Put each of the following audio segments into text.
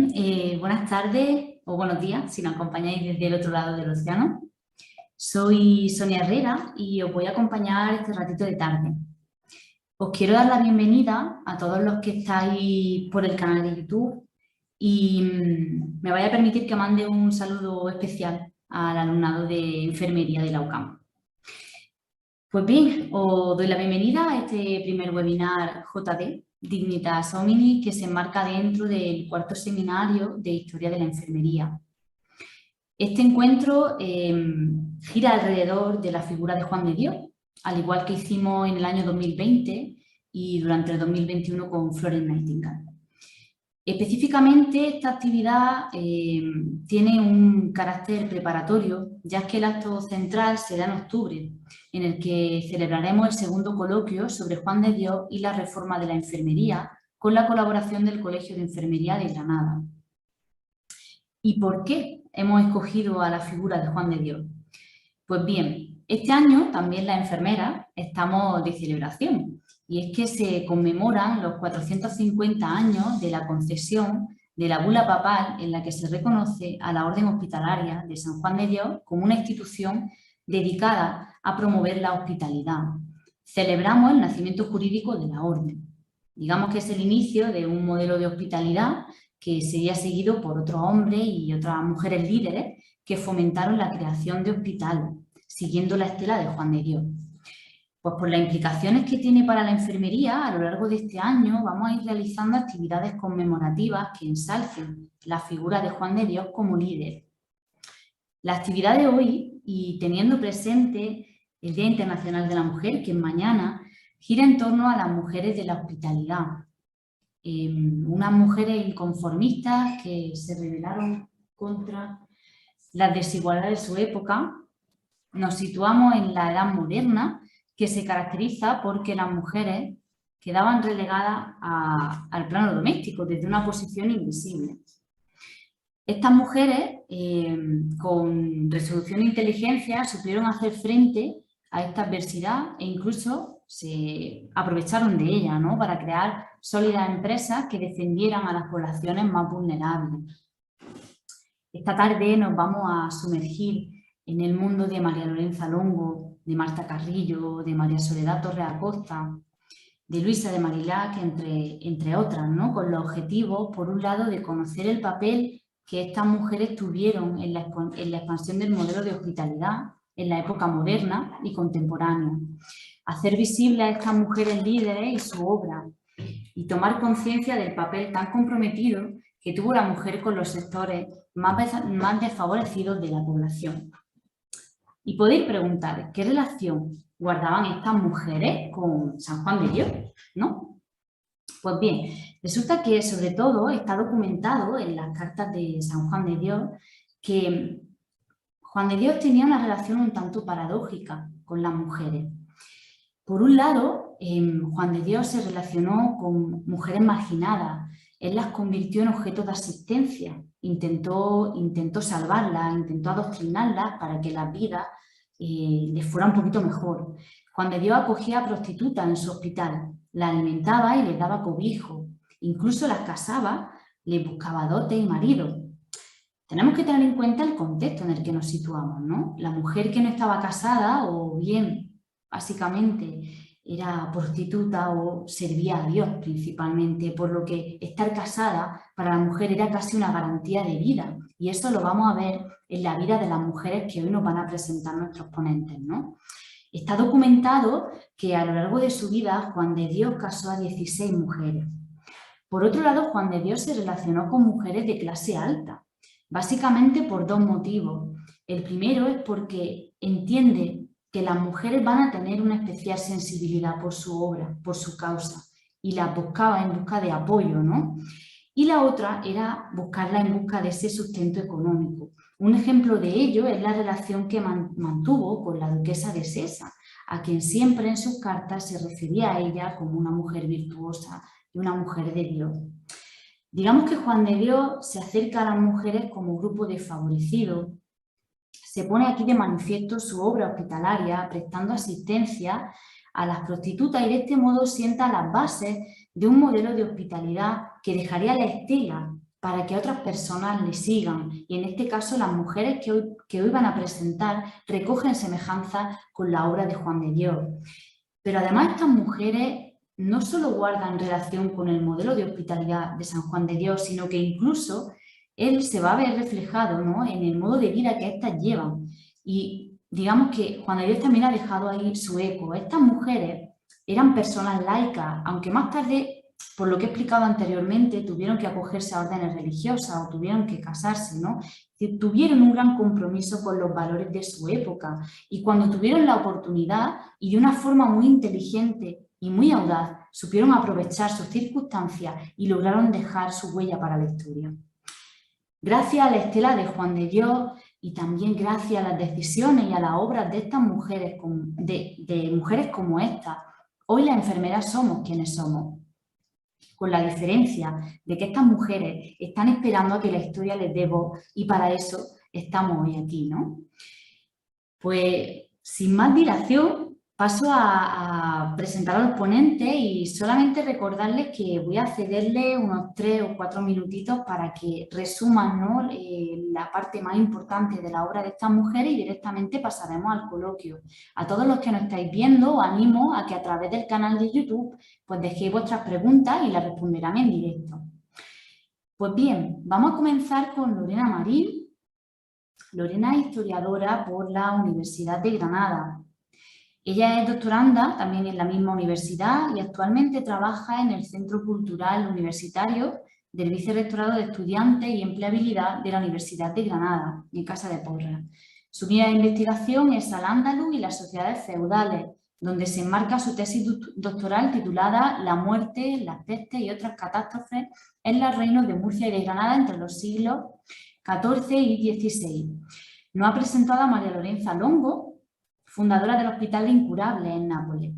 Buenas tardes o buenos días si nos acompañáis desde el otro lado del océano. Soy Sonia Herrera y os voy a acompañar este ratito de tarde. Os quiero dar la bienvenida a todos los que estáis por el canal de YouTube y me vaya a permitir que mande un saludo especial al alumnado de Enfermería de la UCAM. Pues bien, os doy la bienvenida a este primer webinar JD, Dignitas Homini, que se enmarca dentro del cuarto seminario de Historia de la Enfermería. Este encuentro gira alrededor de la figura de Juan de Dios, al igual que hicimos en el año 2020 y durante el 2021 con Florence Nightingale. Específicamente, esta actividad tiene un carácter preparatorio, ya que el acto central será en octubre, en el que celebraremos el segundo coloquio sobre Juan de Dios y la reforma de la enfermería, con la colaboración del Colegio de Enfermería de Granada. ¿Y por qué hemos escogido a la figura de Juan de Dios? Pues bien, este año también las enfermeras estamos de celebración, y es que se conmemoran los 450 años de la concesión de la bula papal en la que se reconoce a la Orden Hospitalaria de San Juan de Dios como una institución dedicada a promover la hospitalidad. Celebramos el nacimiento jurídico de la Orden. Digamos que es el inicio de un modelo de hospitalidad que sería seguido por otros hombres y otras mujeres líderes que fomentaron la creación de hospitales, siguiendo la estela de Juan de Dios. Pues por las implicaciones que tiene para la enfermería, a lo largo de este año vamos a ir realizando actividades conmemorativas que ensalcen la figura de Juan de Dios como líder. La actividad de hoy, y teniendo presente el Día Internacional de la Mujer, que es mañana, gira en torno a las mujeres de la hospitalidad. Unas mujeres inconformistas que se rebelaron contra las desigualdades de su época. Nos situamos en la edad moderna, que se caracteriza porque las mujeres quedaban relegadas al plano doméstico desde una posición invisible. Estas mujeres, con resolución e inteligencia, supieron hacer frente a esta adversidad e incluso se aprovecharon de ella, ¿no?, para crear sólidas empresas que defendieran a las poblaciones más vulnerables. Esta tarde nos vamos a sumergir en el mundo de María Lorenza Longo, de Marta Carrillo, de María Soledad Torres Acosta, de Luisa de Marillac, entre otras, ¿no?, con los objetivos, por un lado, de conocer el papel que estas mujeres tuvieron en la expansión del modelo de hospitalidad en la época moderna y contemporánea, hacer visibles a estas mujeres líderes y su obra, y tomar conciencia del papel tan comprometido que tuvo la mujer con los sectores más desfavorecidos de la población. Y podéis preguntar, ¿qué relación guardaban estas mujeres con San Juan de Dios?, ¿no? Pues bien, resulta que sobre todo está documentado en las cartas de San Juan de Dios que Juan de Dios tenía una relación un tanto paradójica con las mujeres. Por un lado, Juan de Dios se relacionó con mujeres marginadas. Él las convirtió en objeto de asistencia, intentó salvarlas, intentó adoctrinarlas para que la vida les fuera un poquito mejor. Juan de Dios acogía a prostitutas en su hospital, las alimentaba y les daba cobijo, incluso las casaba, les buscaba dotes y marido. Tenemos que tener en cuenta el contexto en el que nos situamos, ¿no? La mujer que no estaba casada o bien, básicamente, era prostituta o servía a Dios principalmente, por lo que estar casada para la mujer era casi una garantía de vida. Y eso lo vamos a ver en la vida de las mujeres que hoy nos van a presentar nuestros ponentes, ¿no? Está documentado que a lo largo de su vida Juan de Dios casó a 16 mujeres. Por otro lado, Juan de Dios se relacionó con mujeres de clase alta, básicamente por dos motivos. El primero es porque entiende que las mujeres van a tener una especial sensibilidad por su obra, por su causa, y las buscaba en busca de apoyo, ¿no? Y la otra era buscarla en busca de ese sustento económico. Un ejemplo de ello es la relación que mantuvo con la duquesa de Sesa, a quien siempre en sus cartas se refería a ella como una mujer virtuosa y una mujer de Dios. Digamos que Juan de Dios se acerca a las mujeres como grupo desfavorecido. Se pone aquí de manifiesto su obra hospitalaria, prestando asistencia a las prostitutas y de este modo sienta las bases de un modelo de hospitalidad que dejaría la estela para que otras personas le sigan. Y en este caso las mujeres que hoy van a presentar recogen semejanza con la obra de Juan de Dios. Pero además estas mujeres no solo guardan relación con el modelo de hospitalidad de San Juan de Dios, sino que incluso él se va a ver reflejado, ¿no?, en el modo de vida que éstas llevan. Y digamos que Juan de Dios también ha dejado ahí su eco. Estas mujeres eran personas laicas, aunque más tarde, por lo que he explicado anteriormente, tuvieron que acogerse a órdenes religiosas o tuvieron que casarse, ¿no? Tuvieron un gran compromiso con los valores de su época y cuando tuvieron la oportunidad y de una forma muy inteligente y muy audaz, supieron aprovechar sus circunstancias y lograron dejar su huella para la historia. Gracias a la estela de Juan de Dios y también gracias a las decisiones y a las obras de estas mujeres, de mujeres como esta, hoy las enfermeras somos quienes somos, con la diferencia de que estas mujeres están esperando a que la historia les dé voz y para eso estamos hoy aquí, ¿no? Pues sin más dilación paso a presentar a los ponentes y solamente recordarles que voy a cederles unos 3 o 4 minutitos para que resuman, ¿no?, la parte más importante de la obra de estas mujeres y directamente pasaremos al coloquio. A todos los que nos estáis viendo os animo a que a través del canal de YouTube pues dejéis vuestras preguntas y las responderán en directo. Pues bien, vamos a comenzar con Lorena Marín. Lorena es historiadora por la Universidad de Granada. Ella es doctoranda también en la misma universidad y actualmente trabaja en el Centro Cultural Universitario del Vicerrectorado de Estudiantes y Empleabilidad de la Universidad de Granada, en Casa de Porras. Su línea de investigación es Al-Ándalus y las sociedades feudales, donde se enmarca su tesis doctoral titulada La muerte, las pestes y otras catástrofes en los reinos de Murcia y de Granada entre los siglos XIV y XVI. Nos ha presentado a María Lorenza Longo, fundadora del Hospital de Incurables en Nápoles.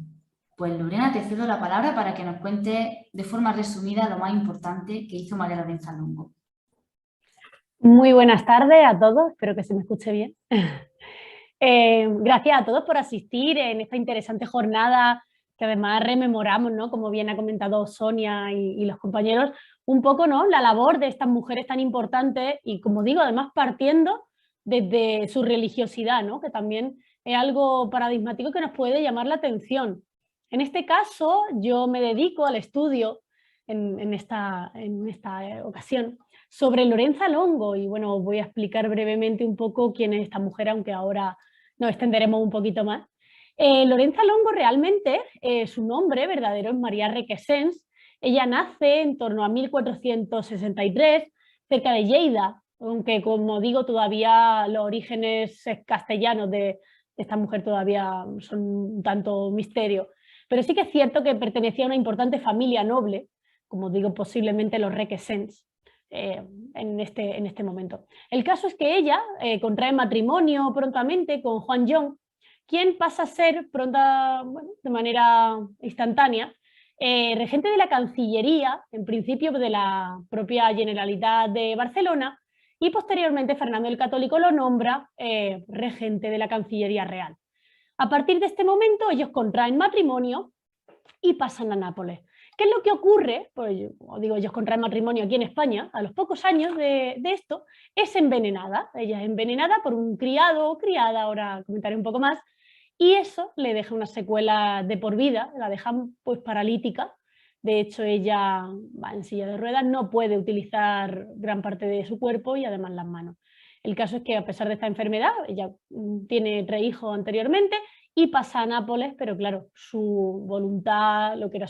Pues Lorena, te cedo la palabra para que nos cuente de forma resumida lo más importante que hizo María Lorenza Longo. Muy buenas tardes a todos, espero que se me escuche bien. Gracias a todos por asistir en esta interesante jornada que además rememoramos, ¿no?, como bien ha comentado Sonia y los compañeros, un poco, ¿no?, la labor de estas mujeres tan importantes y, como digo, además partiendo desde su religiosidad, ¿no?, que también es algo paradigmático que nos puede llamar la atención. En este caso, yo me dedico al estudio en esta ocasión sobre Lorenza Longo y bueno, os voy a explicar brevemente un poco quién es esta mujer, aunque ahora nos extenderemos un poquito más. Lorenza Longo realmente, su nombre verdadero es María Requesens. Ella nace en torno a 1463, cerca de Lleida, aunque como digo todavía los orígenes castellanos de esta mujer todavía son un tanto misterio. Pero sí que es cierto que pertenecía a una importante familia noble, como digo, posiblemente los Requesens. En este momento. El caso es que ella contrae matrimonio prontamente con Juan Young, quien pasa a ser de manera instantánea regente de la Cancillería, en principio de la propia Generalitat de Barcelona, y posteriormente Fernando el Católico lo nombra regente de la Cancillería Real. A partir de este momento ellos contraen matrimonio y pasan a Nápoles. ¿Qué es lo que ocurre? Pues os digo, ellos contraen matrimonio aquí en España, a los pocos años de esto, es envenenada. Ella es envenenada por un criado o criada, ahora comentaré un poco más, y eso le deja una secuela de por vida, la deja pues paralítica. De hecho, ella va en silla de ruedas, no puede utilizar gran parte de su cuerpo y además las manos. El caso es que a pesar de esta enfermedad, ella tiene 3 hijos anteriormente y pasa a Nápoles, pero claro, su voluntad, lo que era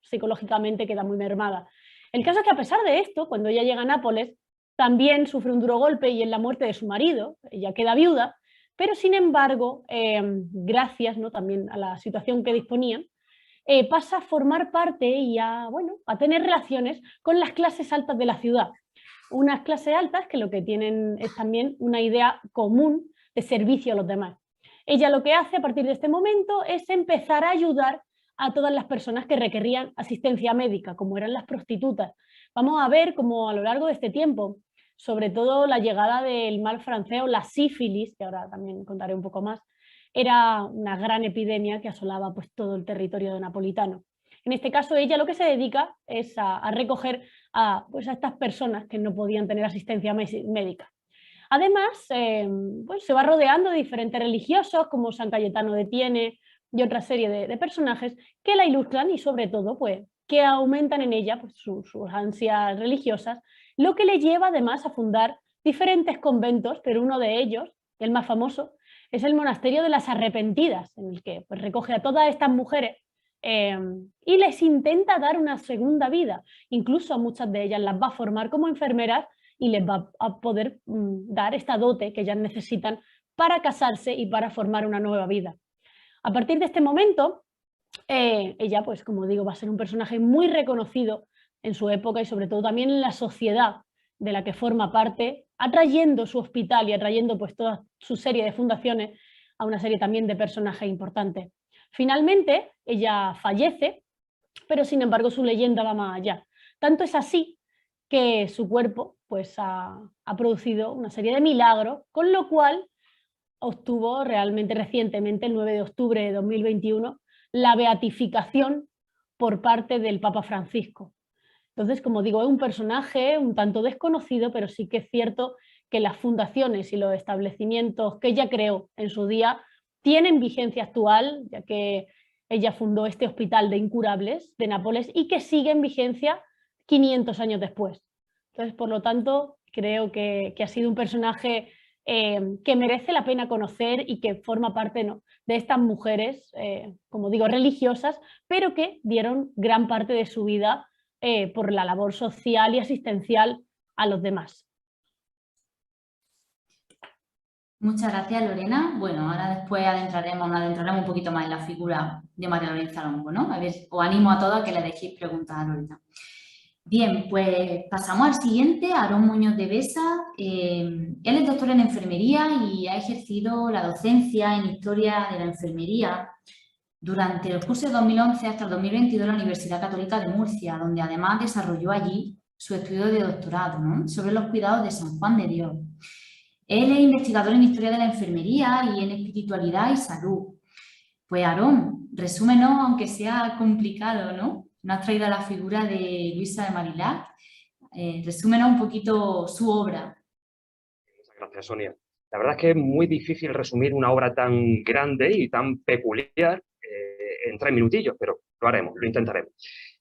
psicológicamente queda muy mermada. El caso es que a pesar de esto, cuando ella llega a Nápoles, también sufre un duro golpe y es la muerte de su marido, ella queda viuda, pero sin embargo, gracias, ¿no?, también a la situación que disponían, pasa a formar parte y a tener relaciones con las clases altas de la ciudad. Unas clases altas que lo que tienen es también una idea común de servicio a los demás. Ella lo que hace a partir de este momento es empezar a ayudar a todas las personas que requerían asistencia médica, como eran las prostitutas. Vamos a ver cómo a lo largo de este tiempo, sobre todo la llegada del mal francés o la sífilis, que ahora también contaré un poco más, era una gran epidemia que asolaba pues todo el territorio napolitano. En este caso, ella lo que se dedica es a recoger pues a estas personas que no podían tener asistencia médica. Además, pues se va rodeando de diferentes religiosos, como San Cayetano de Tiene y otra serie de personajes que la ilustran y sobre todo pues, que aumentan en ella pues, sus ansias religiosas, lo que le lleva además a fundar diferentes conventos, pero uno de ellos, el más famoso, es el Monasterio de las Arrepentidas, en el que pues, recoge a todas estas mujeres y les intenta dar una segunda vida. Incluso a muchas de ellas las va a formar como enfermeras y les va a poder dar esta dote que ellas necesitan para casarse y para formar una nueva vida. A partir de este momento, ella, pues como digo, va a ser un personaje muy reconocido en su época y sobre todo también en la sociedad de la que forma parte, atrayendo su hospital y atrayendo pues toda su serie de fundaciones a una serie también de personajes importantes. Finalmente, ella fallece, pero sin embargo su leyenda va más allá. Tanto es así que su cuerpo pues, ha producido una serie de milagros, con lo cual obtuvo realmente recientemente, el 9 de octubre de 2021, la beatificación por parte del Papa Francisco. Entonces, como digo, es un personaje un tanto desconocido, pero sí que es cierto que las fundaciones y los establecimientos que ella creó en su día tienen vigencia actual, ya que ella fundó este hospital de incurables de Nápoles y que sigue en vigencia 500 años después. Entonces, por lo tanto, creo que ha sido un personaje que merece la pena conocer y que forma parte, ¿no?, de estas mujeres, como digo, religiosas, pero que dieron gran parte de su vida por la labor social y asistencial a los demás. Muchas gracias, Lorena. Bueno, ahora después nos adentraremos un poquito más en la figura de María Lorenza Longo, ¿no? A ver, os animo a todos a que le dejéis preguntas a Lorena. Bien, pues pasamos al siguiente, Aarón Muñoz de Besa. Él es doctor en enfermería y ha ejercido la docencia en historia de la enfermería durante el curso de 2011 hasta el 2022 en la Universidad Católica de Murcia, donde además desarrolló allí su estudio de doctorado, ¿no?, sobre los cuidados de San Juan de Dios. Él es investigador en historia de la enfermería y en espiritualidad y salud. Pues Aarón, resúmenos, aunque sea complicado, ¿no? Nos has traído la figura de Luisa de Marillac. Resúmenos un poquito su obra. Muchas gracias, Sonia. La verdad es que es muy difícil resumir una obra tan grande y tan peculiar en 3 minutillos, pero lo haremos, lo intentaremos.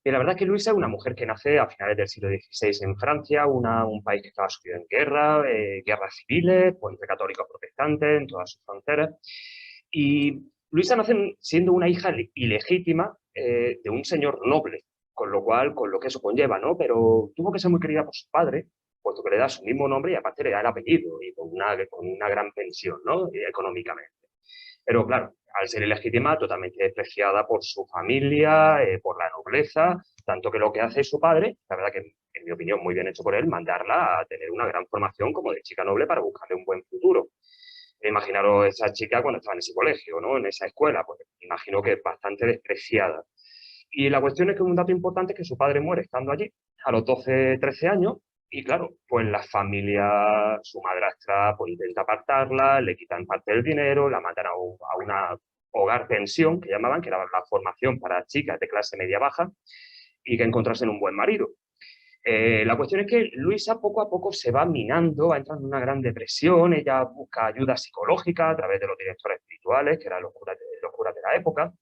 Y la verdad es que Luisa es una mujer que nace a finales del siglo XVI en Francia, un país que estaba sumido en guerra, guerras civiles, pues, entre católicos y protestantes, en todas sus fronteras. Y Luisa nace siendo una hija ilegítima de un señor noble, con lo que eso conlleva, ¿no? Pero tuvo que ser muy querida por su padre, puesto que le da su mismo nombre y aparte le da el apellido y con una gran pensión, ¿no?, económicamente. Pero claro, al ser ilegítima, totalmente despreciada por su familia, por la nobleza, tanto que lo que hace su padre, la verdad que, en mi opinión, muy bien hecho por él, mandarla a tener una gran formación como de chica noble para buscarle un buen futuro. Imaginaros esa chica cuando estaba en ese colegio, ¿no?, en esa escuela, pues imagino que es bastante despreciada. Y la cuestión es que un dato importante es que su padre muere estando allí, a los 12, 13 años, y claro, pues la familia, su madrastra, pues intenta apartarla, le quitan parte del dinero, la mandan a una hogar pensión, que llamaban, que era la formación para chicas de clase media-baja, y que encontrasen un buen marido. La cuestión es que Luisa poco a poco se va minando, va entrando en una gran depresión, ella busca ayuda psicológica a través de los directores espirituales, que eran los curas de la época,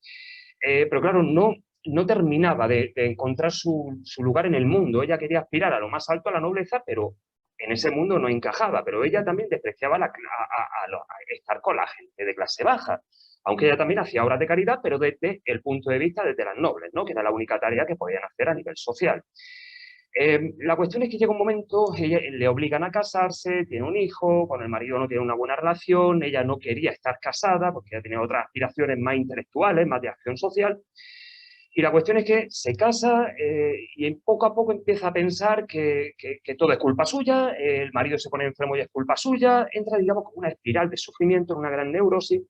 pero claro, no terminaba de encontrar su lugar en el mundo. Ella quería aspirar a lo más alto, a la nobleza, pero en ese mundo no encajaba. Pero ella también despreciaba a estar con la gente de clase baja, aunque ella también hacía obras de caridad, pero desde el punto de vista de las nobles, ¿no?, que era la única tarea que podían hacer a nivel social. La cuestión es que llega un momento, le obligan a casarse, tiene un hijo, con el marido no tiene una buena relación, ella no quería estar casada porque ella tenía otras aspiraciones más intelectuales, más de acción social. Y la cuestión es que se casa y poco a poco empieza a pensar que todo es culpa suya, el marido se pone enfermo y es culpa suya, entra, digamos, como una espiral de sufrimiento, en una gran neurosis.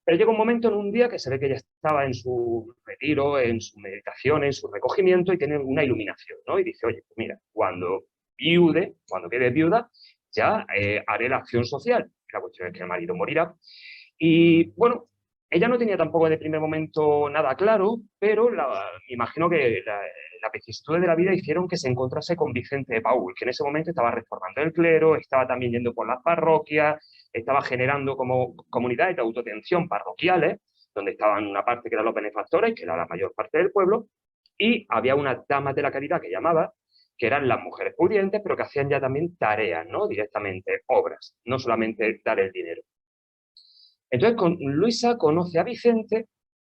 Pero llega un momento en un día que se ve que ella estaba en su retiro, en su meditación, en su recogimiento y tiene una iluminación, ¿no? Y dice, oye, pues mira, cuando quede viuda, ya haré la acción social. La cuestión es que el marido morirá. Y bueno, Ella no tenía tampoco de primer momento nada claro, pero me imagino que las vicisitudes de la vida hicieron que se encontrase con Vicente de Paúl, que en ese momento estaba reformando el clero, estaba también yendo por las parroquias, estaba generando como comunidades de autoatención parroquiales, donde estaban una parte que eran los benefactores, que era la mayor parte del pueblo, y había unas damas de la caridad que llamaba, que eran las mujeres pudientes, pero que hacían ya también tareas, ¿no? Directamente, obras, no solamente dar el dinero. Entonces, Luisa conoce a Vicente,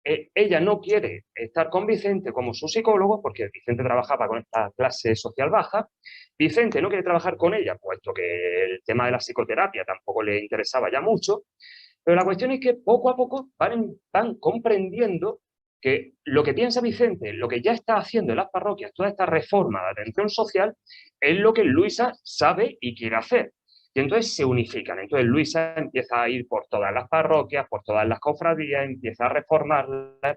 ella no quiere estar con Vicente como su psicólogo, porque Vicente trabajaba con esta clase social baja. Vicente no quiere trabajar con ella, puesto que el tema de la psicoterapia tampoco le interesaba ya mucho, pero la cuestión es que poco a poco van comprendiendo que lo que piensa Vicente, lo que ya está haciendo en las parroquias, toda esta reforma de atención social, es lo que Luisa sabe y quiere hacer. Y entonces se unifican. Entonces Luisa empieza a ir por todas las parroquias, por todas las cofradías, empieza a reformarlas,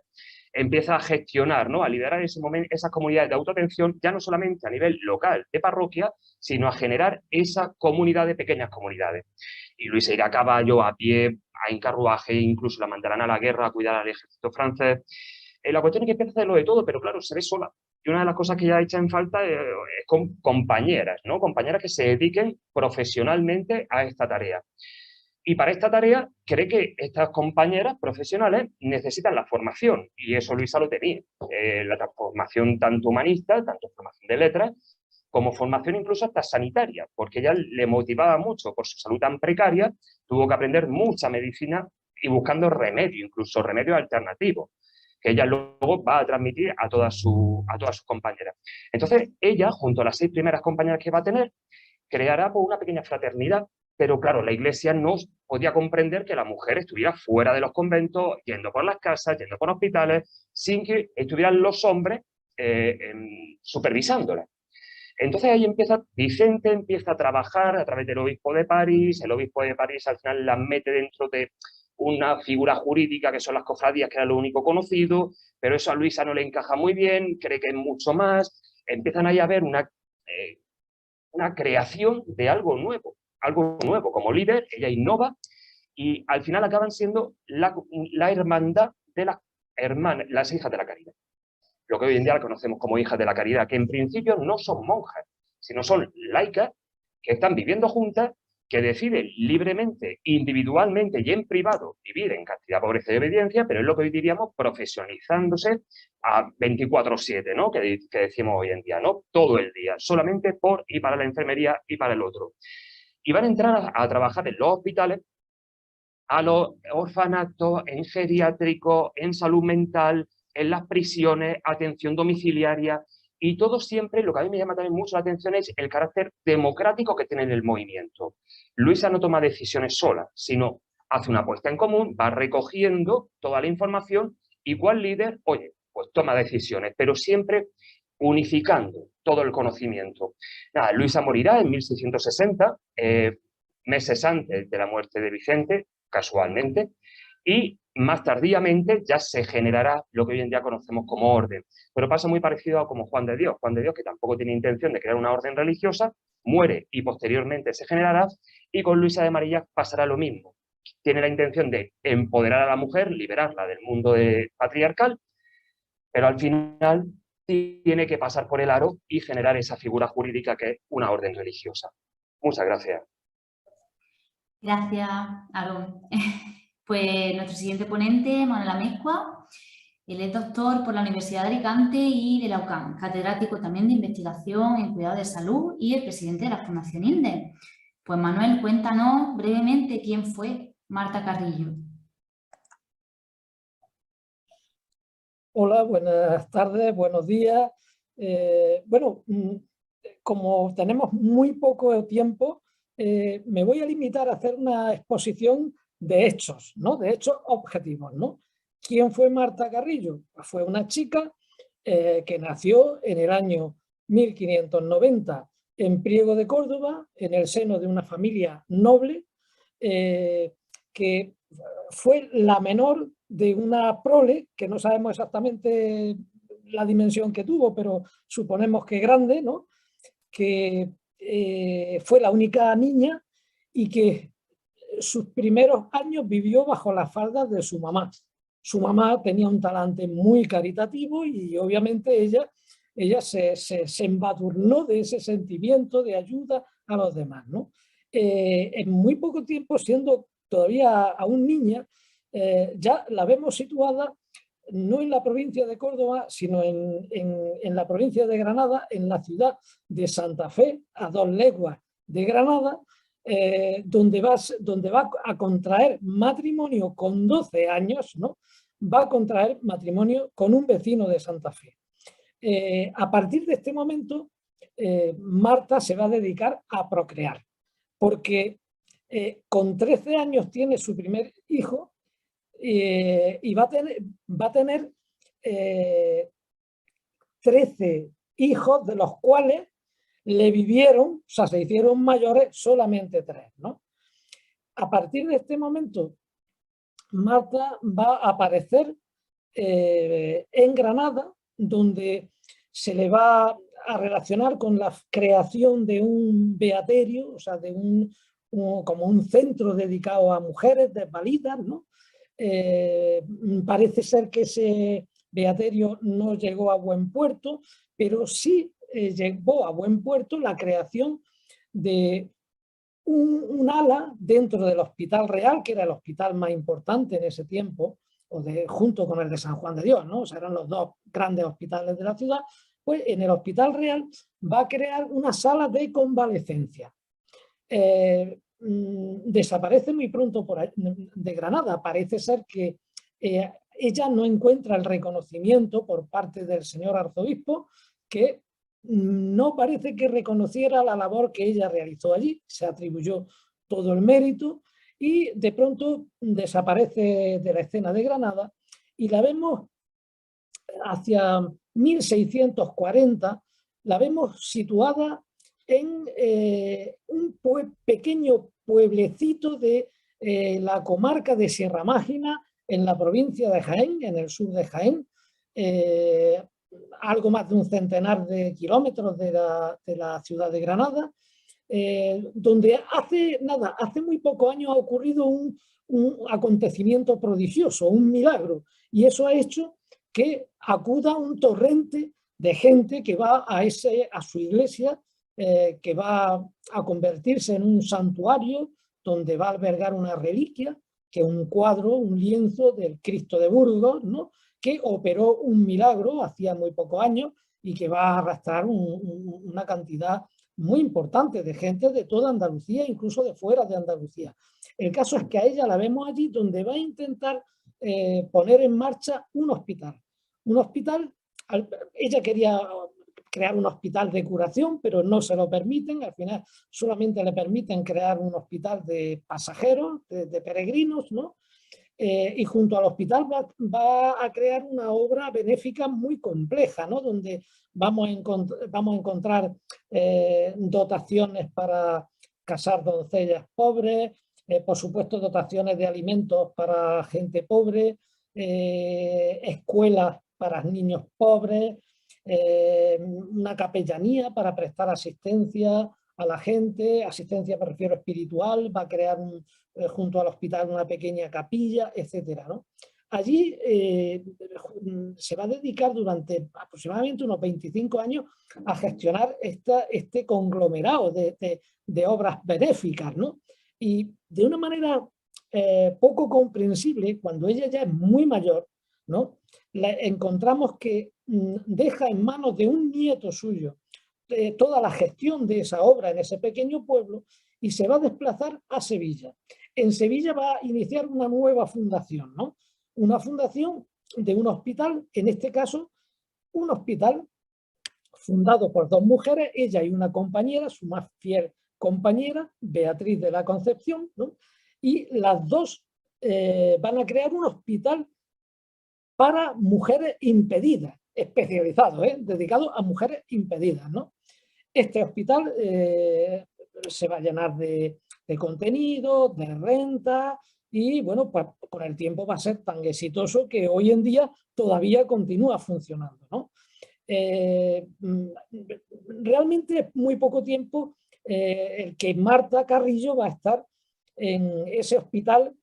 empieza a gestionar, ¿no? A liderar esas comunidades de autoatención, ya no solamente a nivel local de parroquia, sino a generar esa comunidad de pequeñas comunidades. Y Luisa irá a caballo, a pie, en carruaje, incluso la mandarán a la guerra a cuidar al ejército francés. La cuestión es que empieza a hacerlo de todo, pero claro, se ve sola. Y una de las cosas que ya echa en falta es con compañeras, ¿no? Compañeras que se dediquen profesionalmente a esta tarea. Y para esta tarea cree que estas compañeras profesionales necesitan la formación, y eso Luisa lo tenía. La formación tanto humanista, tanto formación de letras, como formación incluso hasta sanitaria, porque ella le motivaba mucho por su salud tan precaria, tuvo que aprender mucha medicina y buscando remedios, incluso remedios alternativos, que ella luego va a transmitir a todas sus compañeras. Entonces, ella, junto a las 6 primeras compañeras que va a tener, creará pues, una pequeña fraternidad, pero claro, la Iglesia no podía comprender que la mujer estuviera fuera de los conventos, yendo por las casas, yendo por hospitales, sin que estuvieran los hombres supervisándola. Entonces ahí Vicente empieza a trabajar a través del obispo de París, el obispo de París al final la mete dentro de una figura jurídica que son las cofradías, que era lo único conocido, pero eso a Luisa no le encaja muy bien, cree que es mucho más, empiezan ahí a ver una creación de algo nuevo como líder, ella innova y al final acaban siendo la hermandad de las hijas de la caridad. Lo que hoy en día conocemos como hijas de la caridad, que en principio no son monjas, sino son laicas que están viviendo juntas, que deciden libremente, individualmente y en privado vivir en castidad, pobreza y obediencia, pero es lo que hoy diríamos profesionalizándose a 24/7, ¿no? Que decimos hoy en día, ¿no? Todo el día, solamente por y para la enfermería y para el otro. Y van a entrar a trabajar en los hospitales, a los orfanatos, en geriátricos, en salud mental, en las prisiones, atención domiciliaria, y todo siempre, lo que a mí me llama también mucho la atención es el carácter democrático que tiene el movimiento. Luisa no toma decisiones sola, sino hace una puesta en común, va recogiendo toda la información y cual líder, oye, pues toma decisiones, pero siempre unificando todo el conocimiento. Nada, Luisa morirá en 1660, meses antes de la muerte de Vicente, casualmente, y más tardíamente ya se generará lo que hoy en día conocemos como orden. Pero pasa muy parecido a como Juan de Dios. Juan de Dios, que tampoco tiene intención de crear una orden religiosa, muere y posteriormente se generará, y con Luisa de Marillac pasará lo mismo. Tiene la intención de empoderar a la mujer, liberarla del mundo patriarcal, pero al final tiene que pasar por el aro y generar esa figura jurídica que es una orden religiosa. Muchas gracias. Gracias, Aarón. Pues nuestro siguiente ponente, Manuel Amezcua. Él es doctor por la Universidad de Alicante y de la UCAM, catedrático también de investigación en cuidado de salud y el presidente de la Fundación INDE. Pues Manuel, cuéntanos brevemente quién fue Marta Carrillo. Hola, buenas tardes, buenos días. Bueno, como tenemos muy poco tiempo, me voy a limitar a hacer una exposición de hechos, ¿no? De hechos objetivos, ¿no? ¿Quién fue Marta Carrillo? Fue una chica que nació en el año 1590 en Priego de Córdoba, en el seno de una familia noble, que fue la menor de una prole, que no sabemos exactamente la dimensión que tuvo, pero suponemos que grande, ¿no? Que fue la única niña y que sus primeros años vivió bajo las faldas de su mamá, Su mamá tenía un talante muy caritativo y obviamente ella se embadurnó de ese sentimiento de ayuda a los demás, ¿no? En muy poco tiempo, siendo todavía aún niña, ya la vemos situada no en la provincia de Córdoba, sino en la provincia de Granada, en la ciudad de Santa Fe, a 2 leguas de Granada, donde va a contraer matrimonio con 12 años, ¿no? Va a contraer matrimonio con un vecino de Santa Fe. A partir de este momento, Marta se va a dedicar a procrear, porque con 13 años tiene su primer hijo y va a tener 13 hijos, de los cuales le vivieron, o sea, se hicieron mayores solamente 3, ¿no? A partir de este momento, Marta va a aparecer en Granada, donde se le va a relacionar con la creación de un beaterio, o sea, de como un centro dedicado a mujeres desvalidas, ¿no? Parece ser que ese beaterio no llegó a buen puerto, pero sí llegó a buen puerto la creación de un ala dentro del Hospital Real, que era el hospital más importante en ese tiempo, junto con el de San Juan de Dios, ¿no? O sea, eran los 2 grandes hospitales de la ciudad. Pues en el Hospital Real va a crear una sala de convalecencia. Desaparece muy pronto de Granada. Parece ser que ella no encuentra el reconocimiento por parte del señor arzobispo, que no parece que reconociera la labor que ella realizó allí, se atribuyó todo el mérito y de pronto desaparece de la escena de Granada y la vemos hacia 1640, la vemos situada en un pequeño pueblecito de la comarca de Sierra Mágina, en la provincia de Jaén, en el sur de Jaén, algo más de un centenar de kilómetros de la ciudad de Granada, donde hace muy pocos años ha ocurrido un acontecimiento prodigioso, un milagro, y eso ha hecho que acuda un torrente de gente que va a su iglesia, que va a convertirse en un santuario donde va a albergar una reliquia, que es un cuadro, un lienzo del Cristo de Burgos, ¿no? Que operó un milagro hacía muy pocos años y que va a arrastrar una cantidad muy importante de gente de toda Andalucía, incluso de fuera de Andalucía. El caso es que a ella la vemos allí donde va a intentar poner en marcha un hospital. Un hospital, ella quería crear un hospital de curación, pero no se lo permiten, al final solamente le permiten crear un hospital de pasajeros, de peregrinos, ¿no? Y junto al hospital va a crear una obra benéfica muy compleja, ¿no? Donde vamos a encontrar dotaciones para casar doncellas pobres, por supuesto dotaciones de alimentos para gente pobre, escuelas para niños pobres, una capellanía para prestar asistencia a la gente, asistencia me refiero espiritual, va a crear junto al hospital una pequeña capilla, etcétera, ¿no? Allí se va a dedicar durante aproximadamente unos 25 años a gestionar este conglomerado de obras benéficas, ¿no? Y de una manera poco comprensible, cuando ella ya es muy mayor, ¿no? Encontramos que deja en manos de un nieto suyo toda la gestión de esa obra en ese pequeño pueblo y se va a desplazar a Sevilla. En Sevilla va a iniciar una nueva fundación, ¿no? Una fundación de un hospital, en este caso, un hospital fundado por 2 mujeres, ella y una compañera, su más fiel compañera, Beatriz de la Concepción, ¿no? Y las dos van a crear un hospital para mujeres impedidas, especializado, dedicado a mujeres impedidas, ¿no? Este hospital se va a llenar de contenido, de renta y bueno, pues con el tiempo va a ser tan exitoso que hoy en día todavía continúa funcionando, ¿no? Realmente es muy poco tiempo el que Marta Carrillo va a estar en ese hospital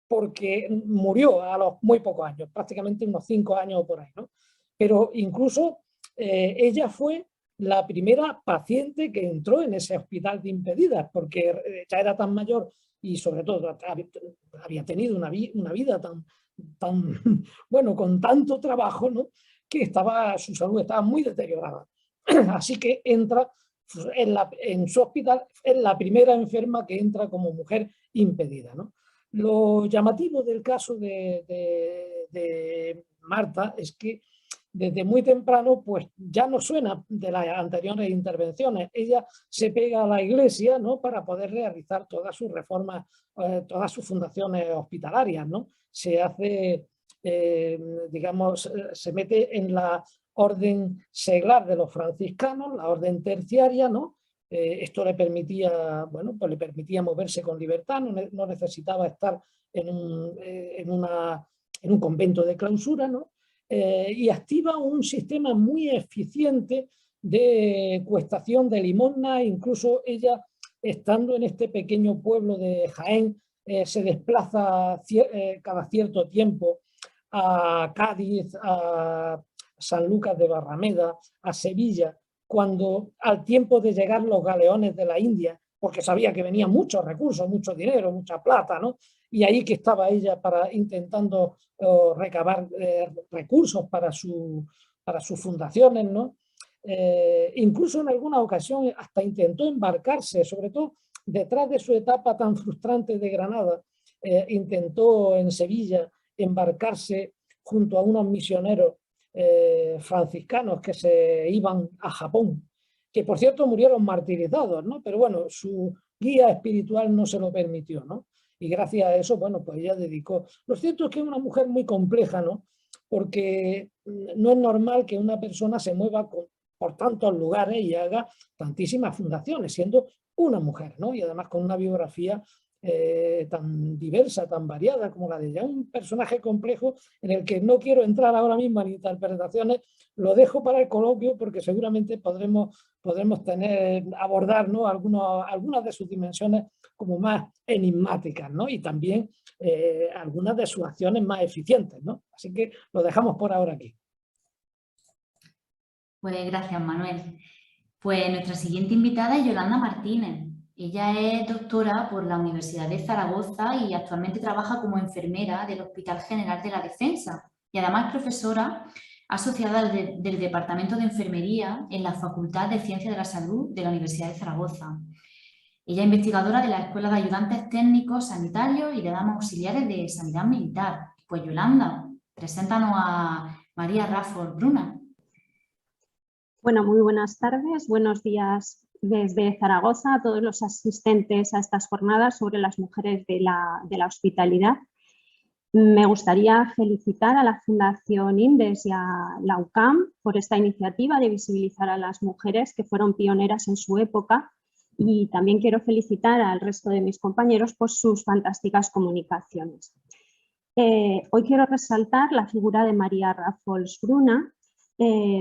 porque murió a los muy pocos años, prácticamente unos 5 años o por ahí, ¿no? Pero incluso ella fue la primera paciente que entró en ese hospital de impedidas, porque ya era tan mayor y sobre todo había tenido una vida tan bueno, con tanto trabajo, ¿no? Que su salud estaba muy deteriorada. Así que entra en su hospital, es la primera enferma que entra como mujer impedida, ¿no? Lo llamativo del caso de Marta es que desde muy temprano pues ya no suena de las anteriores intervenciones. Ella se pega a la iglesia, ¿no? Para poder realizar todas sus reformas, todas sus fundaciones hospitalarias, ¿no? Se hace, digamos, se mete en la orden seglar de los franciscanos, la orden terciaria, ¿no? Esto le permitía, bueno, pues le permitía moverse con libertad, no necesitaba estar en un convento de clausura, ¿no? Y activa un sistema muy eficiente de cuestación de limosna. Incluso ella, estando en este pequeño pueblo de Jaén, se desplaza cada cierto tiempo a Cádiz, a Sanlúcar de Barrameda, a Sevilla, cuando al tiempo de llegar los galeones de la India, porque sabía que venían muchos recursos, mucho dinero, mucha plata, ¿no? Y ahí que estaba ella intentando recabar recursos para sus fundaciones, ¿no? Incluso en alguna ocasión hasta intentó embarcarse, sobre todo detrás de su etapa tan frustrante de Granada, intentó en Sevilla embarcarse junto a unos misioneros franciscanos que se iban a Japón, que por cierto murieron martirizados, ¿no? Pero bueno, su guía espiritual no se lo permitió, ¿no? Y gracias a eso, bueno, pues ella dedicó. Lo cierto es que es una mujer muy compleja, ¿no? Porque no es normal que una persona se mueva por tantos lugares y haga tantísimas fundaciones, siendo una mujer, ¿no? Y además con una biografía tan diversa, tan variada como la de ella. Un personaje complejo en el que no quiero entrar ahora mismo en interpretaciones, lo dejo para el coloquio porque seguramente podremos abordar, ¿no? algunas de sus dimensiones como más enigmáticas, ¿no? Y también algunas de sus acciones más eficientes, ¿no? Así que lo dejamos por ahora aquí. Pues gracias, Manuel. Pues nuestra siguiente invitada es Yolanda Martínez. Ella es doctora por la Universidad de Zaragoza y actualmente trabaja como enfermera del Hospital General de la Defensa y además profesora asociada del Departamento de Enfermería en la Facultad de Ciencias de la Salud de la Universidad de Zaragoza. Ella es investigadora de la Escuela de Ayudantes Técnicos Sanitarios y de Damas Auxiliares de Sanidad Militar. Pues Yolanda, preséntanos a María Rafford Bruna. Bueno, muy buenas tardes, buenos días desde Zaragoza a todos los asistentes a estas jornadas sobre las mujeres de la hospitalidad. Me gustaría felicitar a la Fundación INDES y a la UCAM por esta iniciativa de visibilizar a las mujeres que fueron pioneras en su época, y también quiero felicitar al resto de mis compañeros por sus fantásticas comunicaciones. Hoy quiero resaltar la figura de María Rafford Bruna,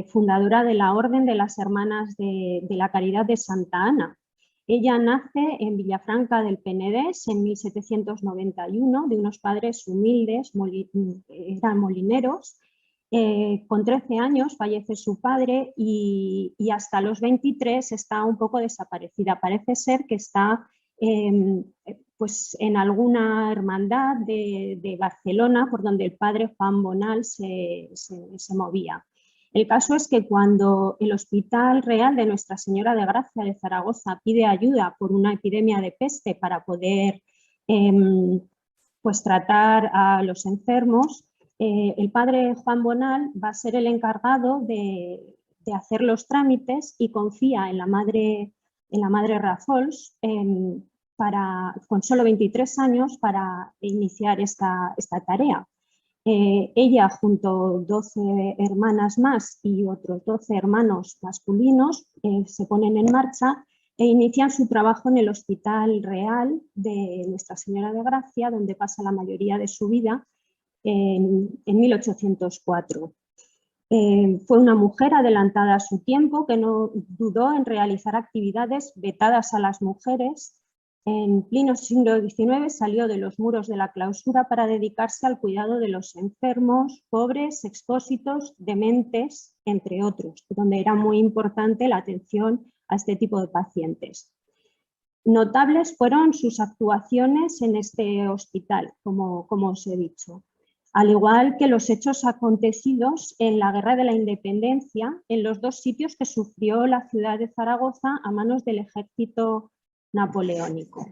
fundadora de la Orden de las Hermanas de la Caridad de Santa Ana. Ella nace en Villafranca del Penedés en 1791 de unos padres humildes, eran molineros. Con 13 años fallece su padre y hasta los 23 está un poco desaparecida. Parece ser que está pues en alguna hermandad de Barcelona por donde el padre Juan Bonal se movía. El caso es que cuando el Hospital Real de Nuestra Señora de Gracia de Zaragoza pide ayuda por una epidemia de peste para poder pues tratar a los enfermos, el padre Juan Bonal va a ser el encargado de hacer los trámites y confía en la madre Rafford con solo 23 años para iniciar esta tarea. Ella junto a 12 hermanas más y otros 12 hermanos masculinos se ponen en marcha e inician su trabajo en el Hospital Real de Nuestra Señora de Gracia, donde pasa la mayoría de su vida en 1804. Fue una mujer adelantada a su tiempo que no dudó en realizar actividades vetadas a las mujeres En pleno siglo XIX salió de los muros de la clausura para dedicarse al cuidado de los enfermos, pobres, expósitos, dementes, entre otros, donde era muy importante la atención a este tipo de pacientes. Notables fueron sus actuaciones en este hospital, como os he dicho, al igual que los hechos acontecidos en la Guerra de la Independencia, en los dos sitios que sufrió la ciudad de Zaragoza a manos del ejército napoleónico.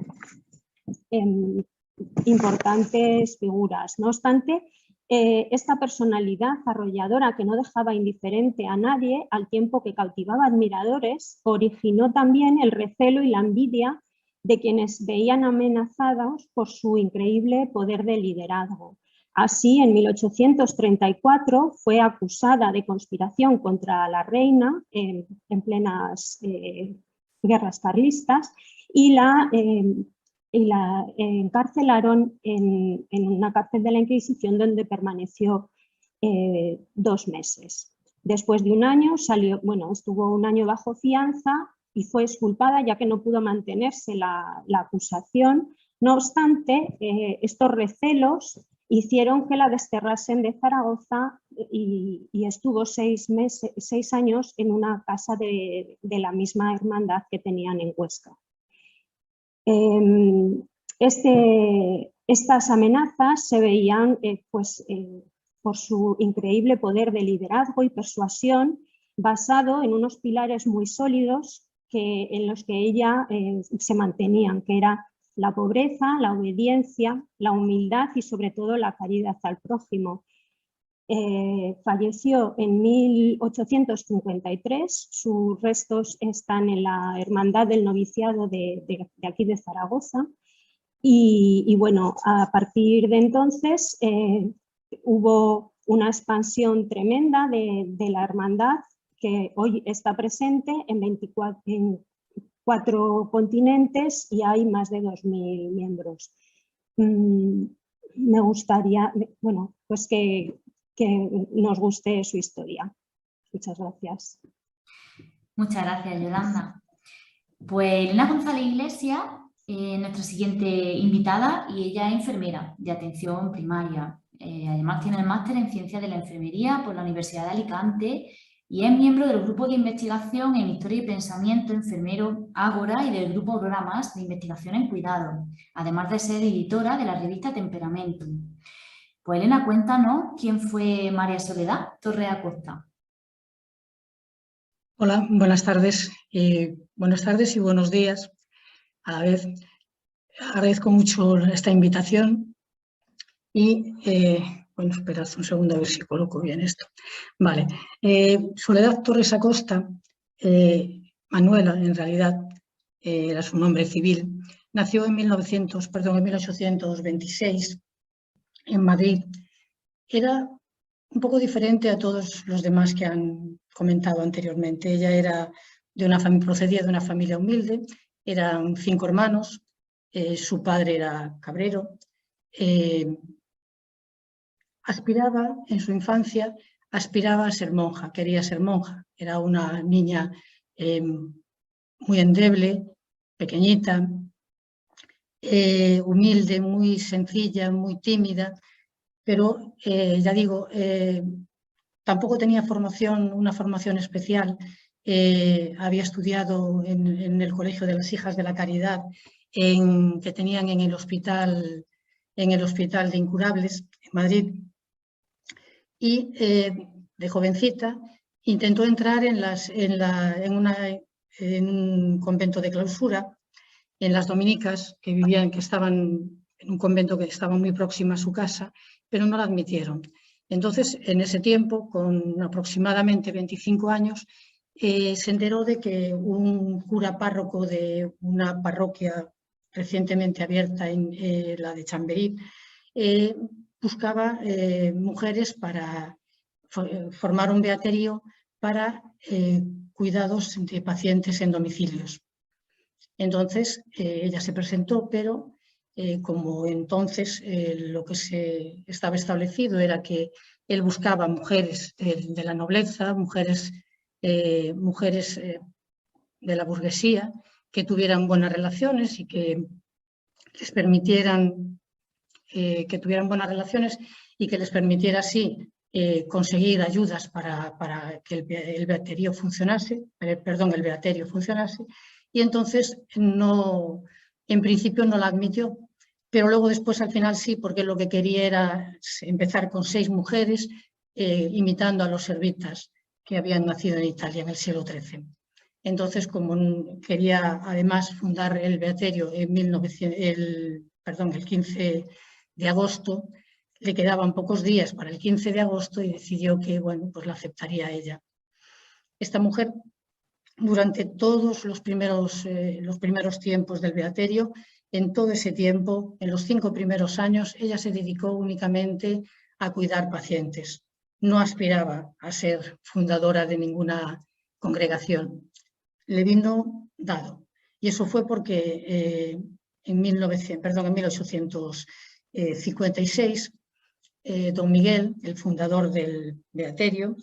Importantes figuras. No obstante, esta personalidad arrolladora que no dejaba indiferente a nadie, al tiempo que cautivaba admiradores, originó también el recelo y la envidia de quienes veían amenazados por su increíble poder de liderazgo. Así, en 1834 fue acusada de conspiración contra la reina en plenas guerras carlistas y la encarcelaron en una cárcel de la Inquisición donde permaneció 2 meses. Después de un año estuvo un año bajo fianza y fue exculpada ya que no pudo mantenerse la acusación. No obstante, estos recelos hicieron que la desterrasen de Zaragoza y estuvo 6 años en una casa de la misma hermandad que tenían en Huesca. Estas amenazas se veían por su increíble poder de liderazgo y persuasión basado en unos pilares muy sólidos en los que ella se mantenían, que era la pobreza, la obediencia, la humildad y sobre todo la caridad al prójimo. Falleció en 1853, sus restos están en la Hermandad del Noviciado de aquí de Zaragoza y bueno, a partir de entonces hubo una expansión tremenda de la hermandad que hoy está presente en 4 continentes y hay más de 2.000 miembros. Me gustaría, pues que nos guste su historia. Muchas gracias. Muchas gracias, Yolanda. Pues Elena González Iglesias, nuestra siguiente invitada, y ella es enfermera de atención primaria. Además tiene el máster en Ciencias de la Enfermería por la Universidad de Alicante y es miembro del grupo de investigación en Historia y Pensamiento Enfermero Ágora y del grupo Aurora Más de investigación en cuidado, además de ser editora de la revista Temperamento. Pues Elena, cuéntanos quién fue María Soledad Torre Acosta. Hola, buenas tardes. Buenas tardes y buenos días. A la vez, agradezco mucho esta invitación y, esperad un segundo a ver si coloco bien esto. Vale, Soledad Torres Acosta, Manuela en realidad, era su nombre civil, nació en 1826 en Madrid. Era un poco diferente a todos los demás que han comentado anteriormente. Ella era procedía de una familia humilde, eran 5 hermanos, su padre era cabrero, aspiraba en su infancia, aspiraba a ser monja, quería ser monja. Era una niña muy endeble, pequeñita, humilde, muy sencilla, muy tímida, pero ya digo, tampoco tenía una formación especial. Había estudiado en el Colegio de las Hijas de la Caridad que tenían en el hospital de Incurables en Madrid, y de jovencita intentó entrar en un convento de clausura, en las dominicas, que estaban en un convento que estaba muy próxima a su casa, pero no la admitieron. Entonces, en ese tiempo, con aproximadamente 25 años, se enteró de que un cura párroco de una parroquia recientemente abierta en la de Chamberí buscaba mujeres para formar un beaterio para cuidados de pacientes en domicilios. Entonces, ella se presentó, pero como entonces lo que se estaba establecido era que él buscaba mujeres de la nobleza, mujeres de la burguesía, que tuvieran buenas relaciones y que les permitieran que tuvieran buenas relaciones y que les permitiera así conseguir ayudas para que el beaterio funcionase, el beaterio funcionase, y entonces en principio no la admitió, pero luego después al final sí, porque lo que quería era empezar con 6 mujeres, imitando a los servitas que habían nacido en Italia en el siglo XIII. Entonces, como quería además fundar el beaterio en el 15 de agosto, le quedaban pocos días para el 15 de agosto y decidió que, bueno, pues la aceptaría ella. Esta mujer, durante todos los primeros tiempos del beaterio, en todo ese tiempo, en los 5 primeros años, ella se dedicó únicamente a cuidar pacientes. No aspiraba a ser fundadora de ninguna congregación. Le vino dado. Y eso fue porque en 1856, don Miguel, el fundador del beaterio,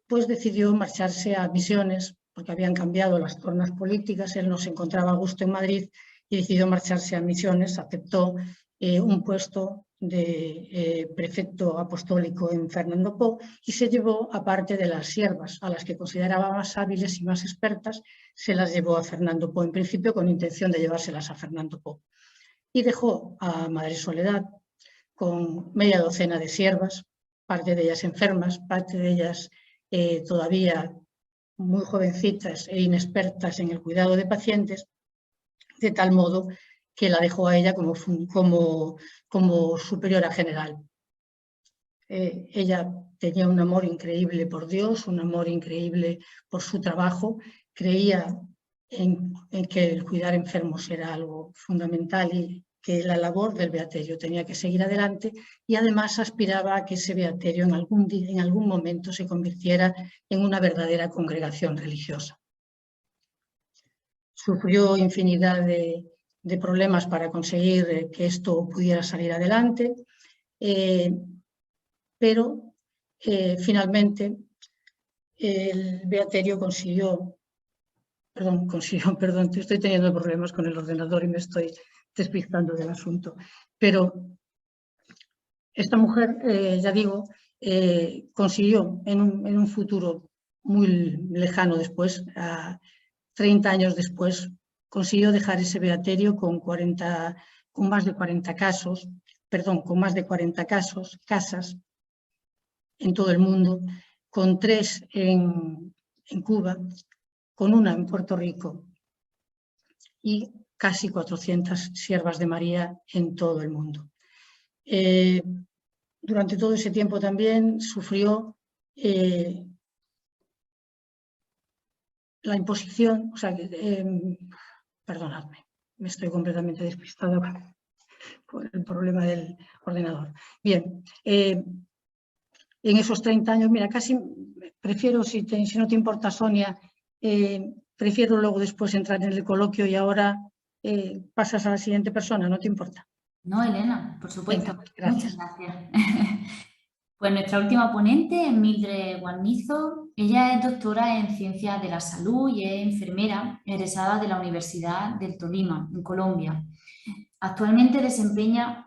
pues decidió marcharse a Misiones, porque habían cambiado las tornas políticas, él no se encontraba a gusto en Madrid y decidió marcharse a Misiones, aceptó un puesto de prefecto apostólico en Fernando Po y se llevó, aparte de las siervas, a las que consideraba más hábiles y más expertas, se las llevó a Fernando Po, en principio con intención de llevárselas a Fernando Po. Y dejó a Madre Soledad con media docena de siervas, parte de ellas enfermas, parte de ellas todavía muy jovencitas e inexpertas en el cuidado de pacientes, de tal modo que la dejó a ella como superiora general. Ella tenía un amor increíble por Dios, un amor increíble por su trabajo, creía en que el cuidar enfermos era algo fundamental y que la labor del beaterio tenía que seguir adelante, y además aspiraba a que ese beaterio en algún momento se convirtiera en una verdadera congregación religiosa. Sufrió infinidad de problemas para conseguir que esto pudiera salir adelante, pero finalmente el beaterio consiguió, estoy teniendo problemas con el ordenador y me estoy despistando del asunto, pero esta mujer, ya digo, consiguió en un futuro muy lejano después, 30 años después, consiguió dejar ese beaterio con más de 40 casas en todo el mundo, con 3 en Cuba, con 1 en Puerto Rico y casi 400 siervas de María en todo el mundo. Durante todo ese tiempo también sufrió la imposición, perdonadme, me estoy completamente despistada por el problema del ordenador. Bien, en esos 30 años, mira, casi prefiero, si no te importa, Sonia, prefiero luego después entrar en el coloquio y ahora pasas a la siguiente persona, ¿no te importa? No, Elena, por supuesto. Venga, gracias. Muchas gracias. Pues nuestra última ponente es Mildred Guarnizo. Ella es doctora en Ciencias de la Salud y es enfermera egresada de la Universidad del Tolima, en Colombia. Actualmente desempeña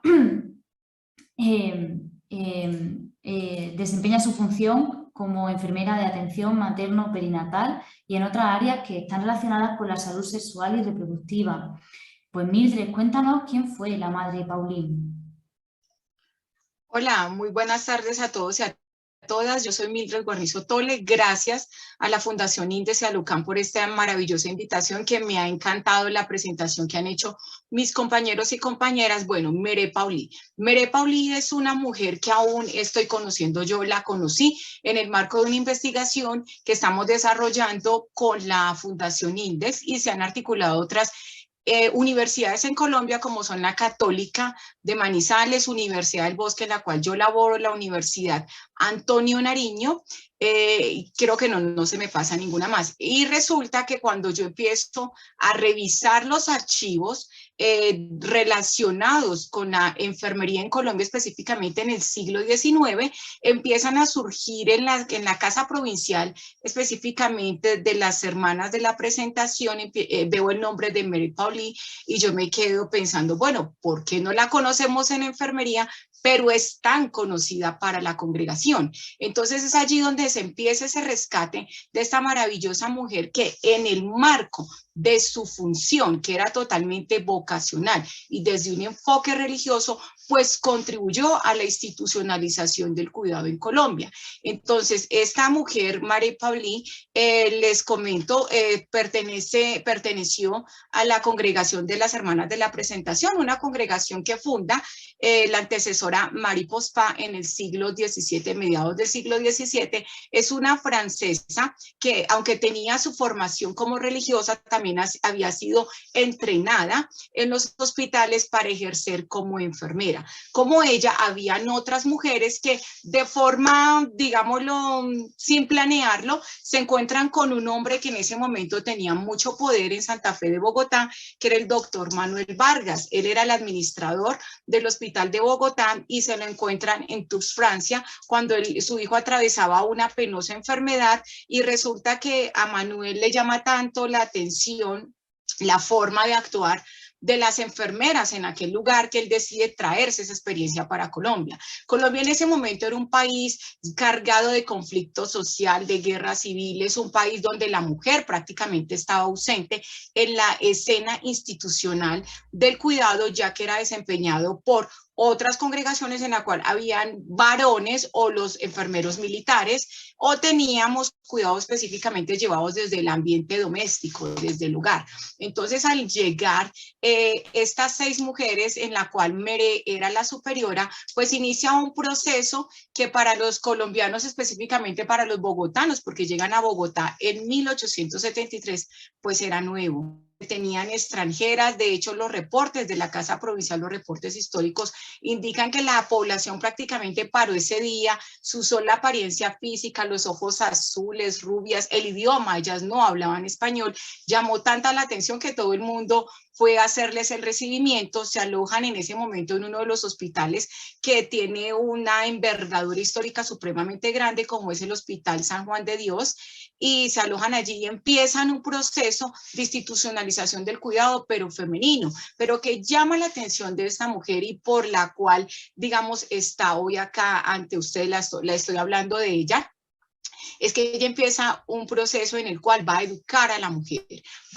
su función como enfermera de atención materno-perinatal y en otras áreas que están relacionadas con la salud sexual y reproductiva. Pues Mildred, cuéntanos quién fue la madre Pauline. Hola, muy buenas tardes a todos y a todas. Yo soy Mildred Guarnizo Tole. Gracias a la Fundación Indes y a Lucan por esta maravillosa invitación, que me ha encantado la presentación que han hecho mis compañeros y compañeras. Bueno, Mere Paulí. Mere Paulí es una mujer que aún estoy conociendo. Yo la conocí en el marco de una investigación que estamos desarrollando con la Fundación Indes y se han articulado otras universidades en Colombia, como son la Católica de Manizales, Universidad del Bosque, en la cual yo laboro, la Universidad Antonio Nariño, Creo que no se me pasa ninguna más. Y resulta que cuando yo empiezo a revisar los archivos relacionados con la enfermería en Colombia, específicamente en el siglo XIX, empiezan a surgir en la Casa Provincial, específicamente de las Hermanas de la Presentación. Veo el nombre de Mary Paulí y yo me quedo pensando, bueno, ¿por qué no la conocemos en enfermería, pero es tan conocida para la congregación? Entonces es allí donde se empieza ese rescate de esta maravillosa mujer que en el marco de su función, que era totalmente vocacional y desde un enfoque religioso, pues contribuyó a la institucionalización del cuidado en Colombia. Entonces, esta mujer, Mary Paulí, les comento, perteneció a la congregación de las Hermanas de la Presentación, una congregación que funda la antecesora Marie Pospa en el siglo XVII, mediados del siglo XVII. Es una francesa que, aunque tenía su formación como religiosa, también había sido entrenada en los hospitales para ejercer como enfermera. Como ella, habían otras mujeres que de forma, digámoslo, sin planearlo, se encuentran con un hombre que en ese momento tenía mucho poder en Santa Fe de Bogotá, que era el doctor Manuel Vargas. Él era el administrador del Hospital de Bogotá y se lo encuentran en Tours, Francia, cuando su hijo atravesaba una penosa enfermedad, y resulta que a Manuel le llama tanto la atención la forma de actuar de las enfermeras en aquel lugar, que él decide traerse esa experiencia para Colombia. Colombia en ese momento era un país cargado de conflicto social, de guerras civiles, un país donde la mujer prácticamente estaba ausente en la escena institucional del cuidado, ya que era desempeñado por otras congregaciones en la cual habían varones o los enfermeros militares, o teníamos cuidados específicamente llevados desde el ambiente doméstico, desde el hogar. Entonces, al llegar estas 6 mujeres, en la cual Mere era la superiora, pues inicia un proceso que para los colombianos, específicamente para los bogotanos, porque llegan a Bogotá en 1873, pues era nuevo. Tenían extranjeras. De hecho, los reportes de la Casa Provincial, los reportes históricos, indican que la población prácticamente paró ese día. Su sola apariencia física, los ojos azules, rubias, el idioma, ellas no hablaban español, llamó tanta la atención que todo el mundo fue a hacerles el recibimiento. Se alojan en ese momento en uno de los hospitales que tiene una envergadura histórica supremamente grande, como es el Hospital San Juan de Dios, y se alojan allí y empiezan un proceso de institucionalización del cuidado, pero femenino, pero que llama la atención de esta mujer y por la cual, digamos, está hoy acá ante ustedes, la estoy hablando de ella. Es que ella empieza un proceso en el cual va a educar a la mujer.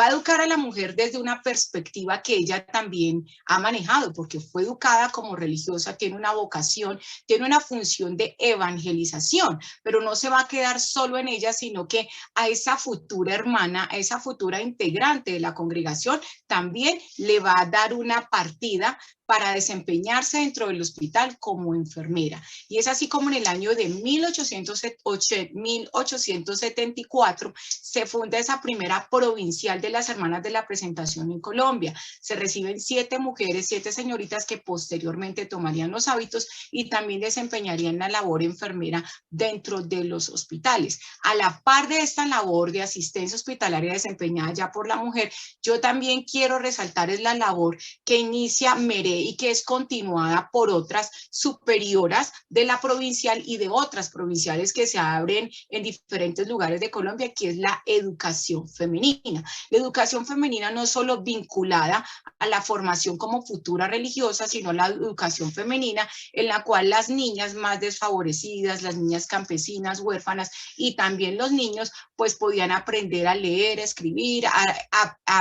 Va a educar a la mujer desde una perspectiva que ella también ha manejado, porque fue educada como religiosa, tiene una vocación, tiene una función de evangelización, pero no se va a quedar solo en ella, sino que a esa futura hermana, a esa futura integrante de la congregación, también le va a dar una partida para desempeñarse dentro del hospital como enfermera. Y es así como en el año de 1874 se funda esa primera provincial de las Hermanas de la Presentación en Colombia. Se reciben 7 mujeres, 7 señoritas que posteriormente tomarían los hábitos y también desempeñarían la labor enfermera dentro de los hospitales. A la par de esta labor de asistencia hospitalaria desempeñada ya por la mujer, yo también quiero resaltar es la labor que inicia Mere y que es continuada por otras superioras de la provincial y de otras provinciales que se abren en diferentes lugares de Colombia, que es la educación femenina. La educación femenina no solo vinculada a la formación como futura religiosa, sino la educación femenina en la cual las niñas más desfavorecidas, las niñas campesinas, huérfanas y también los niños, pues podían aprender a leer, a escribir,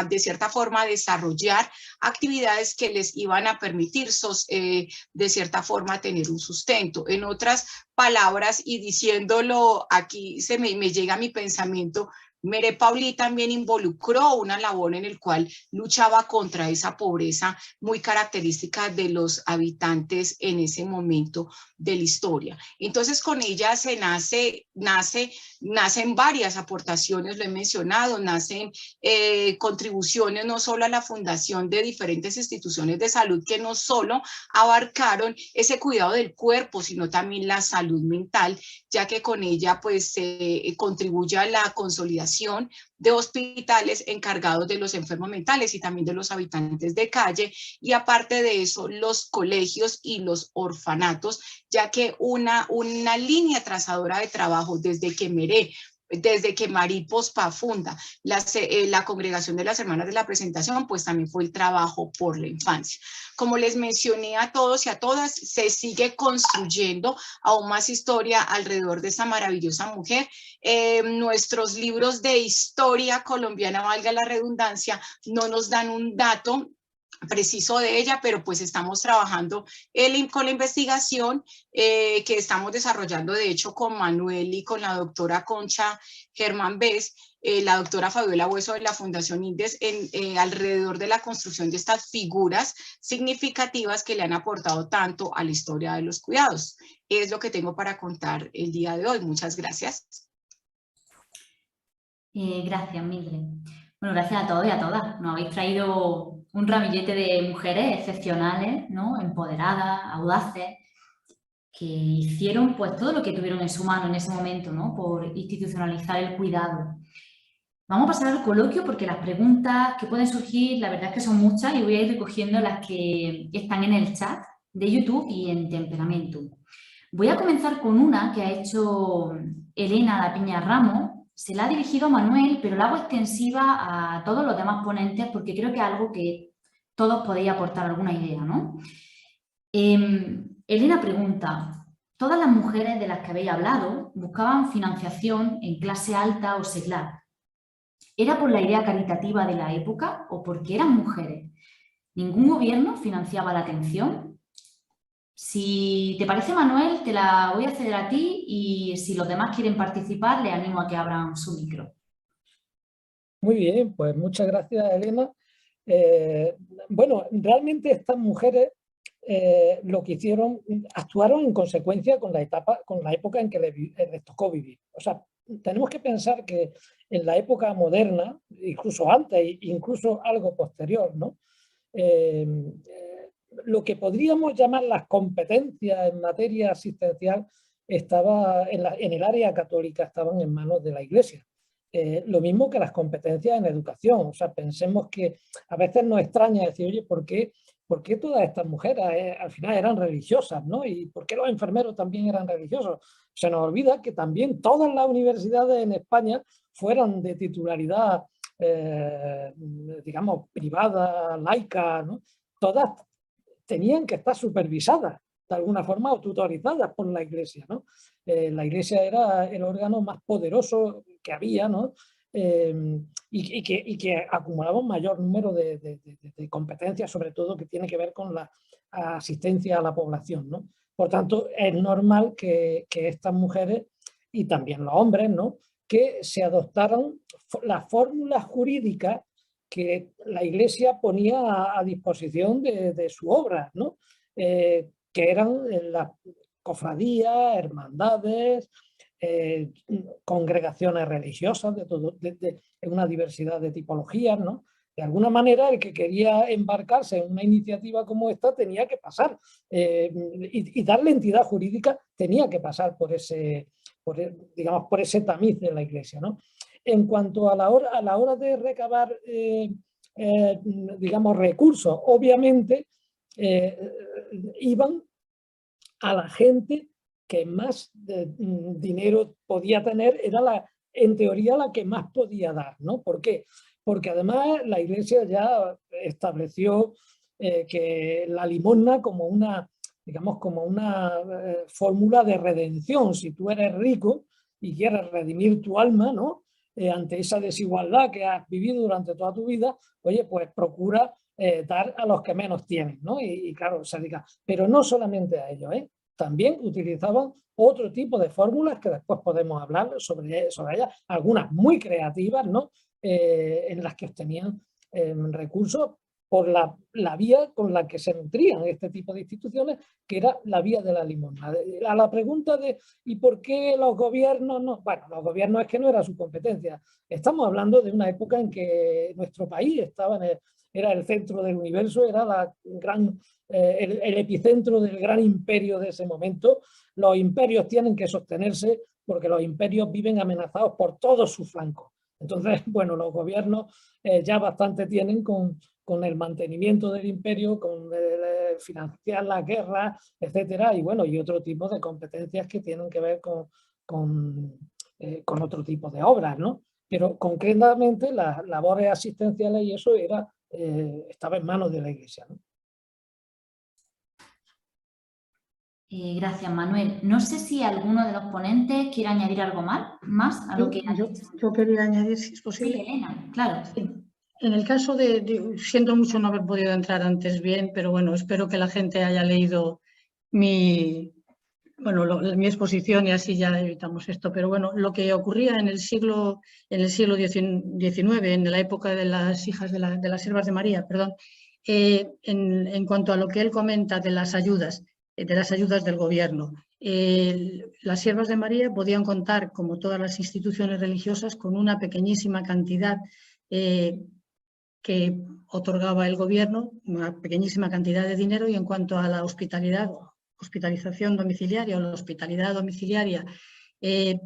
de cierta forma desarrollar actividades que les iban a permitir de cierta forma tener un sustento. En otras palabras, y diciéndolo aquí, me llega a mi pensamiento, Mere Paulí también involucró una labor en la cual luchaba contra esa pobreza muy característica de los habitantes en ese momento de la historia. Entonces con ella se nacen varias aportaciones, lo he mencionado, nacen contribuciones no solo a la fundación de diferentes instituciones de salud que no solo abarcaron ese cuidado del cuerpo, sino también la salud mental, ya que con ella pues se contribuye a la consolidación de hospitales encargados de los enfermos mentales y también de los habitantes de calle, y aparte de eso los colegios y los orfanatos, ya que una línea trazadora de trabajo desde que Marí Pospa funda la Congregación de las Hermanas de la Presentación, pues también fue el trabajo por la infancia. Como les mencioné a todos y a todas, se sigue construyendo aún más historia alrededor de esta maravillosa mujer. Nuestros libros de historia colombiana, valga la redundancia, no nos dan un dato preciso de ella, pero pues estamos trabajando con la investigación que estamos desarrollando, de hecho, con Manuel y con la doctora Concha Germán Bes, la doctora Fabiola Hueso de la Fundación INDES, alrededor de la construcción de estas figuras significativas que le han aportado tanto a la historia de los cuidados. Es lo que tengo para contar el día de hoy. Muchas gracias. Gracias, Mildred. Bueno, gracias a todos y a todas. Nos habéis traído un ramillete de mujeres excepcionales, ¿no? Empoderadas, audaces, que hicieron pues todo lo que tuvieron en su mano en ese momento, ¿no? Por institucionalizar el cuidado. Vamos a pasar al coloquio porque las preguntas que pueden surgir, la verdad es que son muchas y voy a ir recogiendo las que están en el chat de YouTube y en Temperamentum. Voy a comenzar con una que ha hecho Elena La Piña Ramos. Se la ha dirigido a Manuel, pero la hago extensiva a todos los demás ponentes porque creo que es algo que todos podéis aportar alguna idea, ¿no? Elena pregunta, ¿todas las mujeres de las que habéis hablado buscaban financiación en clase alta o seglar? ¿Era por la idea caritativa de la época o porque eran mujeres? ¿Ningún gobierno financiaba la atención? Si te parece, Manuel, te la voy a ceder a ti y si los demás quieren participar, les animo a que abran su micro. Muy bien, pues muchas gracias, Elena. Bueno, realmente estas mujeres lo que hicieron, actuaron en consecuencia con la época en que les tocó vivir. O sea, tenemos que pensar que en la época moderna, incluso antes, incluso algo posterior, ¿no? Lo que podríamos llamar las competencias en materia asistencial estaba en el área católica, estaban en manos de la Iglesia. Lo mismo que las competencias en educación. O sea, pensemos que a veces nos extraña decir, oye, ¿por qué todas estas mujeres al final eran religiosas, ¿no? ¿Y por qué los enfermeros también eran religiosos? Se nos olvida que también todas las universidades en España fueran de titularidad, digamos, privada, laica, ¿no? Todas tenían que estar supervisadas de alguna forma o tutorizadas por la Iglesia, ¿no? La Iglesia era el órgano más poderoso que había, ¿no? Y que acumulaba un mayor número de competencias, sobre todo que tiene que ver con la asistencia a la población, ¿no? Por tanto, es normal que estas mujeres y también los hombres, ¿no? Que se adoptaran las fórmulas jurídicas que la Iglesia ponía a disposición de su obra, ¿no? Que eran las cofradías, hermandades, congregaciones religiosas de una diversidad de tipologías, ¿no? De alguna manera, el que quería embarcarse en una iniciativa como esta tenía que pasar, y darle entidad jurídica tenía que pasar por ese tamiz de la Iglesia, ¿no? En cuanto a la hora de recabar, digamos, recursos, obviamente iban a la gente que más dinero podía tener, era en teoría la que más podía dar, ¿no? ¿Por qué? Porque además la Iglesia ya estableció que la limosna como una, digamos, como una fórmula de redención. Si tú eres rico y quieres redimir tu alma, ¿no? Ante esa desigualdad que has vivido durante toda tu vida, oye, pues procura dar a los que menos tienen, ¿no? Y claro, se diga, pero no solamente a ellos, también utilizaban otro tipo de fórmulas que después podemos hablar sobre ellas, algunas muy creativas, ¿no? En las que obtenían recursos por la vía con la que se nutrían este tipo de instituciones, que era la vía de la limosna. A la pregunta de ¿y por qué los gobiernos no? Bueno, los gobiernos es que no era su competencia. Estamos hablando de una época en que nuestro país estaba era el centro del universo, era el epicentro del gran imperio de ese momento. Los imperios tienen que sostenerse porque los imperios viven amenazados por todos sus flancos. Entonces, bueno, los gobiernos ya bastante tienen con el mantenimiento del imperio, con financiar las guerras, etcétera, y bueno, y otro tipo de competencias que tienen que ver con otro tipo de obras, ¿no? Pero concretamente las labores asistenciales y eso estaba en manos de la Iglesia, ¿no? Gracias, Manuel. No sé si alguno de los ponentes quiere añadir algo más a lo que ha dicho. Yo quería añadir, si es posible. Sí, Elena, claro. Sí. En el caso siento mucho no haber podido entrar antes bien, pero bueno, espero que la gente haya leído mi exposición y así ya evitamos esto. Pero bueno, lo que ocurría en el siglo XIX, en la época de las hijas de las siervas de María, perdón, en cuanto a lo que él comenta de las ayudas del gobierno. Las siervas de María podían contar, como todas las instituciones religiosas, con una pequeñísima cantidad que otorgaba el gobierno, una pequeñísima cantidad de dinero, y en cuanto a la hospitalización domiciliaria o la hospitalidad domiciliaria, de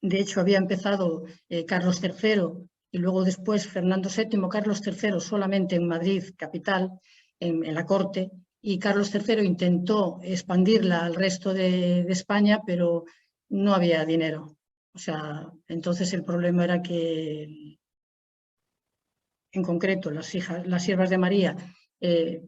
hecho había empezado Carlos III y luego después Fernando VII, Carlos III solamente en Madrid, capital, en la corte, y Carlos III intentó expandirla al resto de España, pero no había dinero. O sea, entonces el problema era que, en concreto, las siervas de María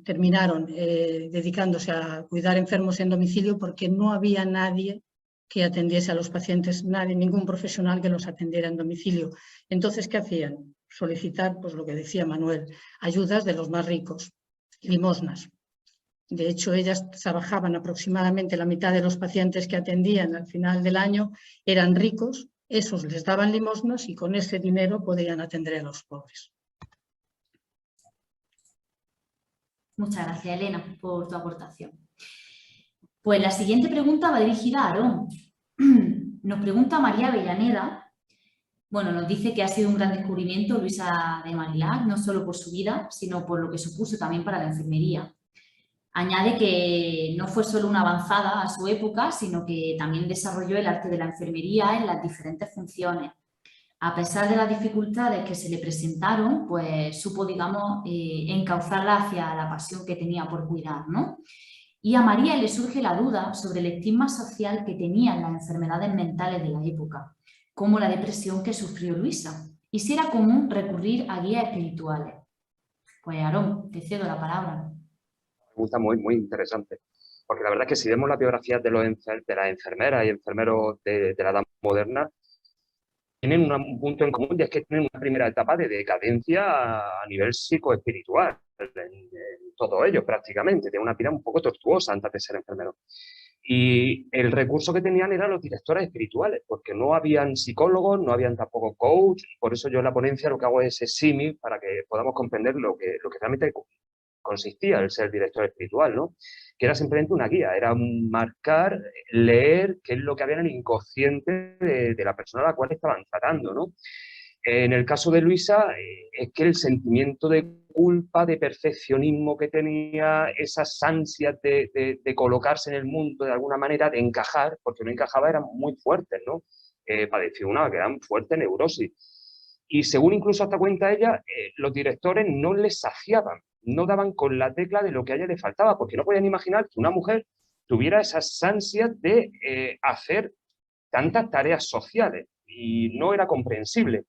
terminaron dedicándose a cuidar enfermos en domicilio porque no había nadie que atendiese a los pacientes, ningún profesional que los atendiera en domicilio. Entonces, ¿qué hacían? Solicitar, pues lo que decía Manuel, ayudas de los más ricos, limosnas. De hecho, ellas trabajaban aproximadamente la mitad de los pacientes que atendían al final del año, eran ricos, esos les daban limosnas y con ese dinero podían atender a los pobres. Muchas gracias, Elena, por tu aportación. Pues la siguiente pregunta va dirigida a Aarón. Nos pregunta María Avellaneda. Bueno, nos dice que ha sido un gran descubrimiento Luisa de Marillac, no solo por su vida, sino por lo que supuso también para la enfermería. Añade que no fue solo una avanzada a su época, sino que también desarrolló el arte de la enfermería en las diferentes funciones. A pesar de las dificultades que se le presentaron, pues supo, digamos, encauzarla hacia la pasión que tenía por cuidar, ¿no? Y a María le surge la duda sobre el estigma social que tenían las enfermedades mentales de la época, como la depresión que sufrió Luisa, y si era común recurrir a guías espirituales. Pues Aarón, te cedo la palabra. Pregunta muy, muy interesante, porque la verdad es que si vemos las biografías de las enfermeras y enfermeros de la edad moderna, tienen un punto en común, y es que tienen una primera etapa de decadencia a nivel psicoespiritual, en todos ellos prácticamente, de una vida un poco tortuosa antes de ser enfermero. Y el recurso que tenían eran los directores espirituales, porque no habían psicólogos, no habían tampoco coach, por eso yo en la ponencia lo que hago es ese símil para que podamos comprender lo que realmente consistía el ser director espiritual, ¿no? Que era simplemente una guía, era marcar, leer qué es lo que había en el inconsciente de la persona a la cual estaban tratando, ¿no? En el caso de Luisa, es que el sentimiento de culpa, de perfeccionismo que tenía, esas ansias de colocarse en el mundo de alguna manera, de encajar, porque no encajaba, eran muy fuertes, ¿no? Padeció una gran fuerte neurosis. Y según incluso hasta cuenta ella, los directores no les saciaban, no daban con la tecla de lo que a ella le faltaba, porque no podían imaginar que una mujer tuviera esas ansias de hacer tantas tareas sociales, y no era comprensible,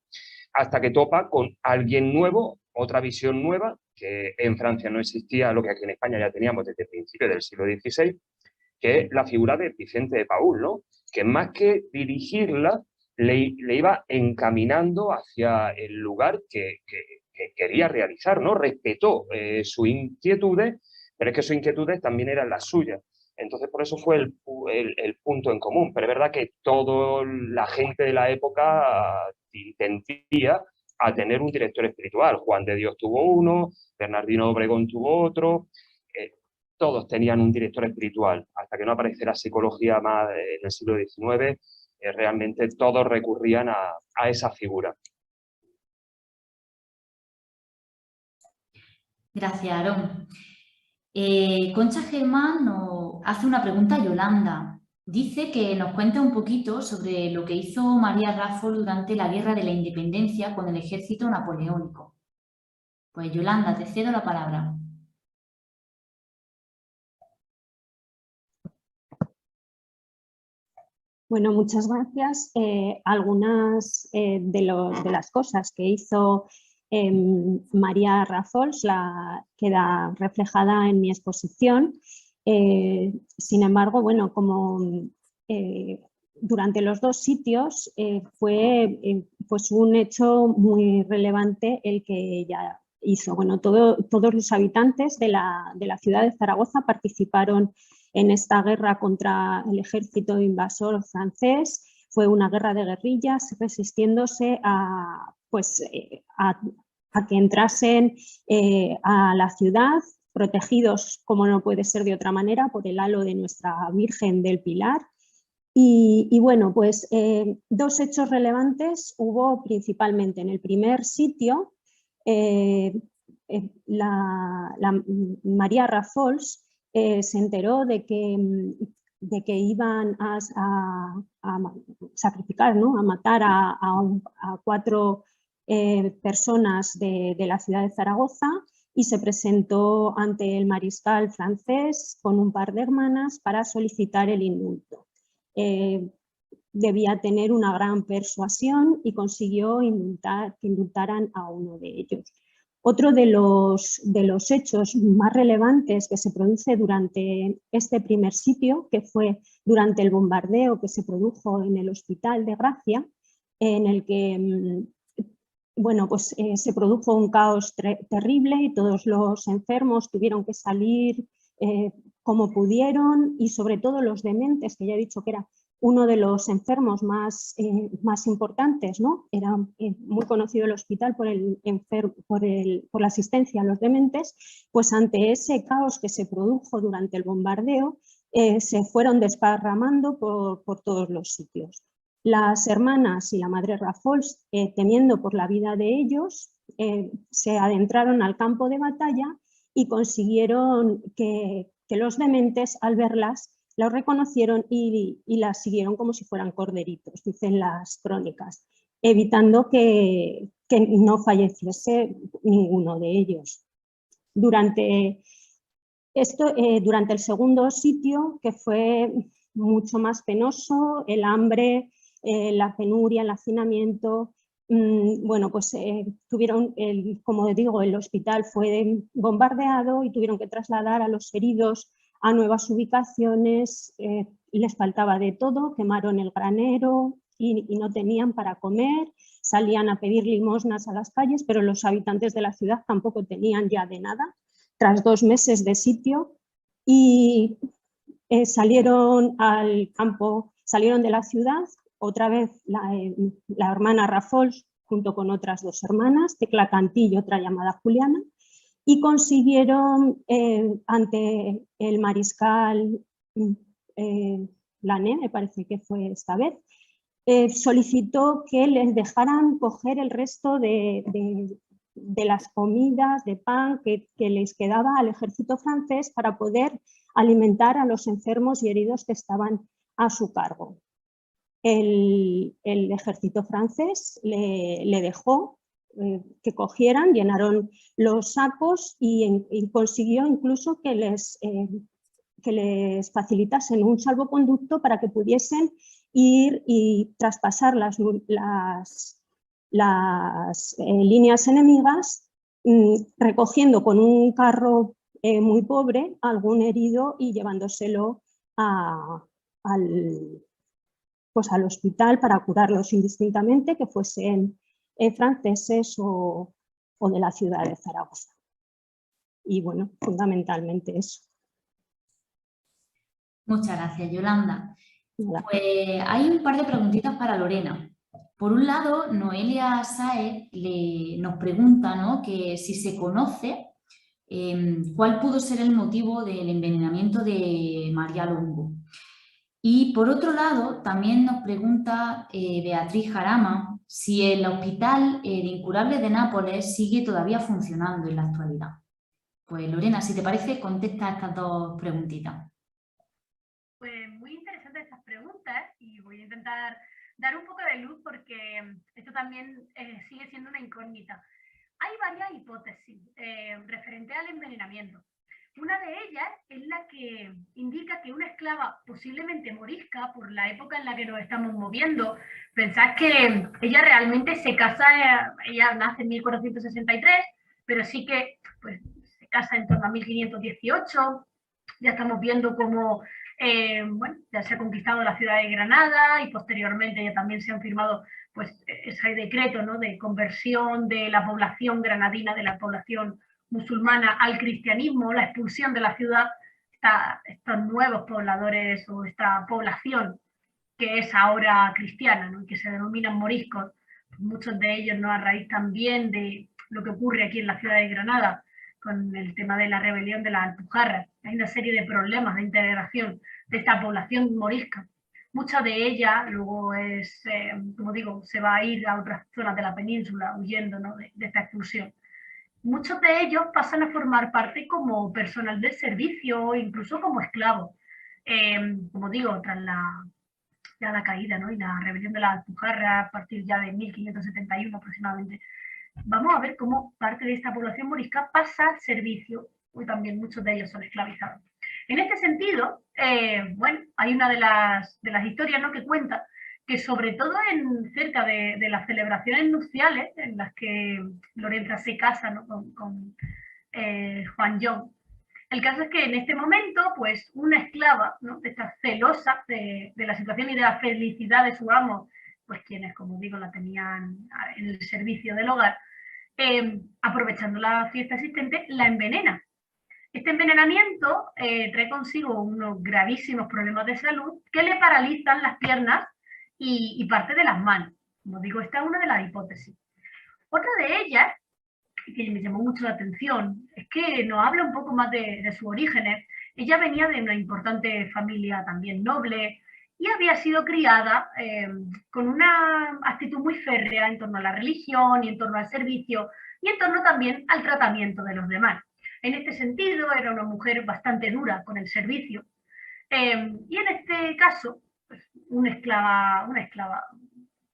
hasta que topa con alguien nuevo, otra visión nueva, que en Francia no existía, lo que aquí en España ya teníamos desde el principio del siglo XVI, que es la figura de Vicente de Paúl, ¿no? Que más que dirigirla, le iba encaminando hacia el lugar que quería realizar, ¿no? Respetó sus inquietudes, pero es que sus inquietudes también eran las suyas. Entonces, por eso fue el punto en común. Pero es verdad que toda la gente de la época tendía a tener un director espiritual. Juan de Dios tuvo uno, Bernardino Obregón tuvo otro, todos tenían un director espiritual. Hasta que no aparece la psicología más en el siglo XIX, realmente todos recurrían a esa figura. Gracias, Aarón. Concha Germán nos hace una pregunta a Yolanda. Dice que nos cuente un poquito sobre lo que hizo María Raffol durante la Guerra de la Independencia con el ejército napoleónico. Pues Yolanda, te cedo la palabra. Bueno, muchas gracias. Algunas de las cosas que hizo María Rafols queda reflejada en mi exposición. Sin embargo, bueno, como durante los dos sitios fue pues un hecho muy relevante el que ella hizo. Bueno, todos los habitantes de la ciudad de Zaragoza participaron en esta guerra contra el ejército invasor francés. Fue una guerra de guerrillas resistiéndose a que entrasen a la ciudad, protegidos, como no puede ser de otra manera, por el halo de nuestra Virgen del Pilar. Y bueno, pues dos hechos relevantes hubo principalmente. En el primer sitio, María Rafols se enteró de que iban a sacrificar, ¿no? A matar a 4 personas de la ciudad de Zaragoza, y se presentó ante el mariscal francés con un par de hermanas para solicitar el indulto. Debía tener una gran persuasión y consiguió que indultaran a uno de ellos. Otro de los hechos más relevantes que se produce durante este primer sitio, que fue durante el bombardeo que se produjo en el Hospital de Gracia, en el que bueno, pues, se produjo un caos terrible y todos los enfermos tuvieron que salir como pudieron, y sobre todo los dementes, que ya he dicho que era uno de los enfermos más importantes, ¿no? Era muy conocido el hospital por la asistencia a los dementes. Pues ante ese caos que se produjo durante el bombardeo, se fueron desparramando por todos los sitios. Las hermanas y la madre Rafols, temiendo por la vida de ellos, se adentraron al campo de batalla y consiguieron que los dementes, al verlas, los reconocieron y las siguieron como si fueran corderitos, dicen las crónicas, evitando que no falleciese ninguno de ellos. Durante el segundo sitio, que fue mucho más penoso, el hambre, la penuria, el hacinamiento, bueno, pues tuvieron, como digo, el hospital fue bombardeado y tuvieron que trasladar a los heridos a nuevas ubicaciones. Les faltaba de todo, quemaron el granero y no tenían para comer, salían a pedir limosnas a las calles, pero los habitantes de la ciudad tampoco tenían ya de nada, tras 2 meses de sitio, y salieron al campo, salieron de la ciudad. Otra vez la hermana Rafols, junto con otras 2 hermanas, Tecla Cantí y otra llamada Juliana, y consiguieron ante el mariscal Lané, me parece que fue esta vez, solicitó que les dejaran coger el resto de las comidas, de pan que les quedaba al ejército francés para poder alimentar a los enfermos y heridos que estaban a su cargo. El ejército francés le dejó que cogieran, llenaron los sacos y consiguió incluso que les facilitasen un salvoconducto para que pudiesen ir y traspasar las líneas enemigas, recogiendo con un carro muy pobre a algún herido y llevándoselo al hospital para curarlos indistintamente, que fuesen franceses o de la ciudad de Zaragoza. Y bueno, fundamentalmente eso. Muchas gracias, Yolanda. Nada. Pues hay un par de preguntitas para Lorena. Por un lado, Noelia Sáez nos pregunta, ¿no?, que si se conoce cuál pudo ser el motivo del envenenamiento de María Longo. Y por otro lado, también nos pregunta Beatriz Jarama si el Hospital de Incurables de Nápoles sigue todavía funcionando en la actualidad. Pues Lorena, si te parece, contesta estas dos preguntitas. Pues muy interesantes estas preguntas y voy a intentar dar un poco de luz porque esto también sigue siendo una incógnita. Hay varias hipótesis referente al envenenamiento. Una de ellas es la que indica que una esclava, posiblemente morisca, por la época en la que nos estamos moviendo, pensad que ella realmente se casa, ella nace en 1463, pero sí que pues, se casa en torno a 1518, ya estamos viendo cómo bueno, ya se ha conquistado la ciudad de Granada y posteriormente ya también se han firmado pues, ese decreto, ¿no?, de conversión de la población granadina, de la población musulmana al cristianismo, la expulsión de la ciudad, estos nuevos pobladores o esta población que es ahora cristiana, ¿no?, y que se denominan moriscos, muchos de ellos, ¿no?, a raíz también de lo que ocurre aquí en la ciudad de Granada con el tema de la rebelión de las Alpujarras. Hay una serie de problemas de integración de esta población morisca. Mucha de ella luego es, como digo, se va a ir a otras zonas de la península huyendo, ¿no?, de esta expulsión. Muchos de ellos pasan a formar parte como personal de servicio o incluso como esclavos. Como digo, tras la caída, ¿no?, y la rebelión de las Alpujarras a partir ya de 1571 aproximadamente, vamos a ver cómo parte de esta población morisca pasa al servicio, y también muchos de ellos son esclavizados. En este sentido, bueno, hay una de las historias, ¿no?, que cuenta que sobre todo cerca de las celebraciones nupciales en las que Lorenza se casa, ¿no?, con Juan John. El caso es que en este momento, pues una esclava, ¿no?, está celosa de la situación y de la felicidad de su amo, pues quienes, como digo, la tenían en el servicio del hogar, aprovechando la fiesta existente, la envenena. Este envenenamiento trae consigo unos gravísimos problemas de salud que le paralizan las piernas y parte de las manos. Como digo, esta es una de las hipótesis. Otra de ellas, que me llamó mucho la atención, es que nos habla un poco más de sus orígenes. Ella venía de una importante familia también noble y había sido criada con una actitud muy férrea en torno a la religión y en torno al servicio y en torno también al tratamiento de los demás. En este sentido, era una mujer bastante dura con el servicio. Y en este caso, pues, una esclava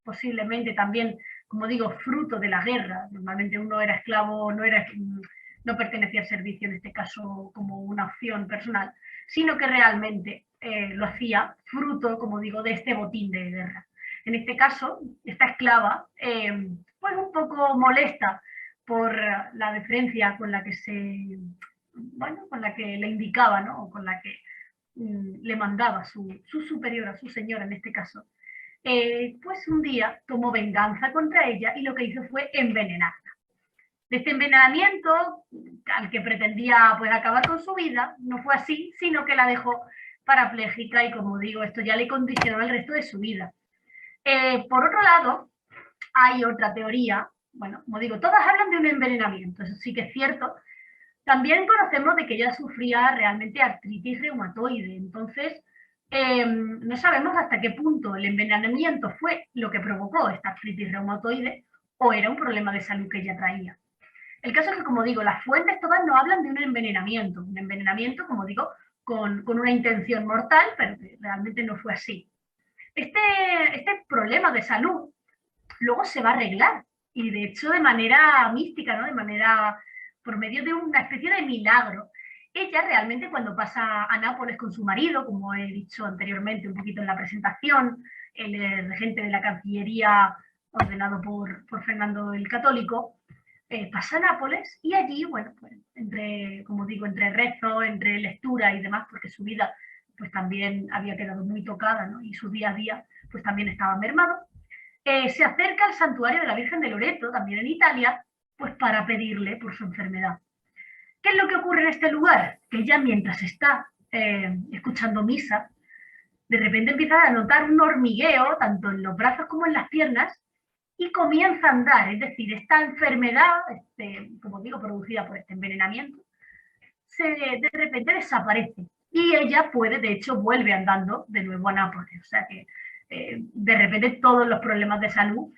posiblemente también, como digo, fruto de la guerra. Normalmente uno era esclavo, no pertenecía al servicio, en este caso, como una opción personal, sino que realmente lo hacía fruto, como digo, de este botín de guerra. En este caso, esta esclava, pues un poco molesta por la deferencia con la que con la que le indicaba, ¿no?, o con la que le mandaba su superiora, su señora en este caso, pues un día tomó venganza contra ella y lo que hizo fue envenenarla. De este envenenamiento, al que pretendía pues acabar con su vida, no fue así, sino que la dejó parapléjica y, como digo, esto ya le condicionó el resto de su vida. Por otro lado, hay otra teoría, bueno, como digo, todas hablan de un envenenamiento, eso sí que es cierto. También conocemos de que ella sufría realmente artritis reumatoide, entonces no sabemos hasta qué punto el envenenamiento fue lo que provocó esta artritis reumatoide o era un problema de salud que ella traía. El caso es que, como digo, las fuentes todas no hablan de un envenenamiento, como digo, con una intención mortal, pero que realmente no fue así. Este problema de salud luego se va a arreglar, y de hecho de manera mística, ¿no?, por medio de una especie de milagro. Ella realmente, cuando pasa a Nápoles con su marido, como he dicho anteriormente un poquito en la presentación, el regente de la Cancillería ordenado por Fernando el Católico, pasa a Nápoles y allí, bueno, pues como digo, entre rezo, entre lectura y demás, porque su vida pues también había quedado muy tocada, ¿no?, y su día a día pues también estaba mermado, se acerca al santuario de la Virgen de Loreto, también en Italia, pues para pedirle por su enfermedad. ¿Qué es lo que ocurre en este lugar? Que ella, mientras está escuchando misa, de repente empieza a notar un hormigueo, tanto en los brazos como en las piernas, y comienza a andar. Es decir, esta enfermedad, como digo, producida por este envenenamiento, de repente desaparece. Y ella puede, de hecho, vuelve andando de nuevo a Nápoles. O sea que de repente todos los problemas de salud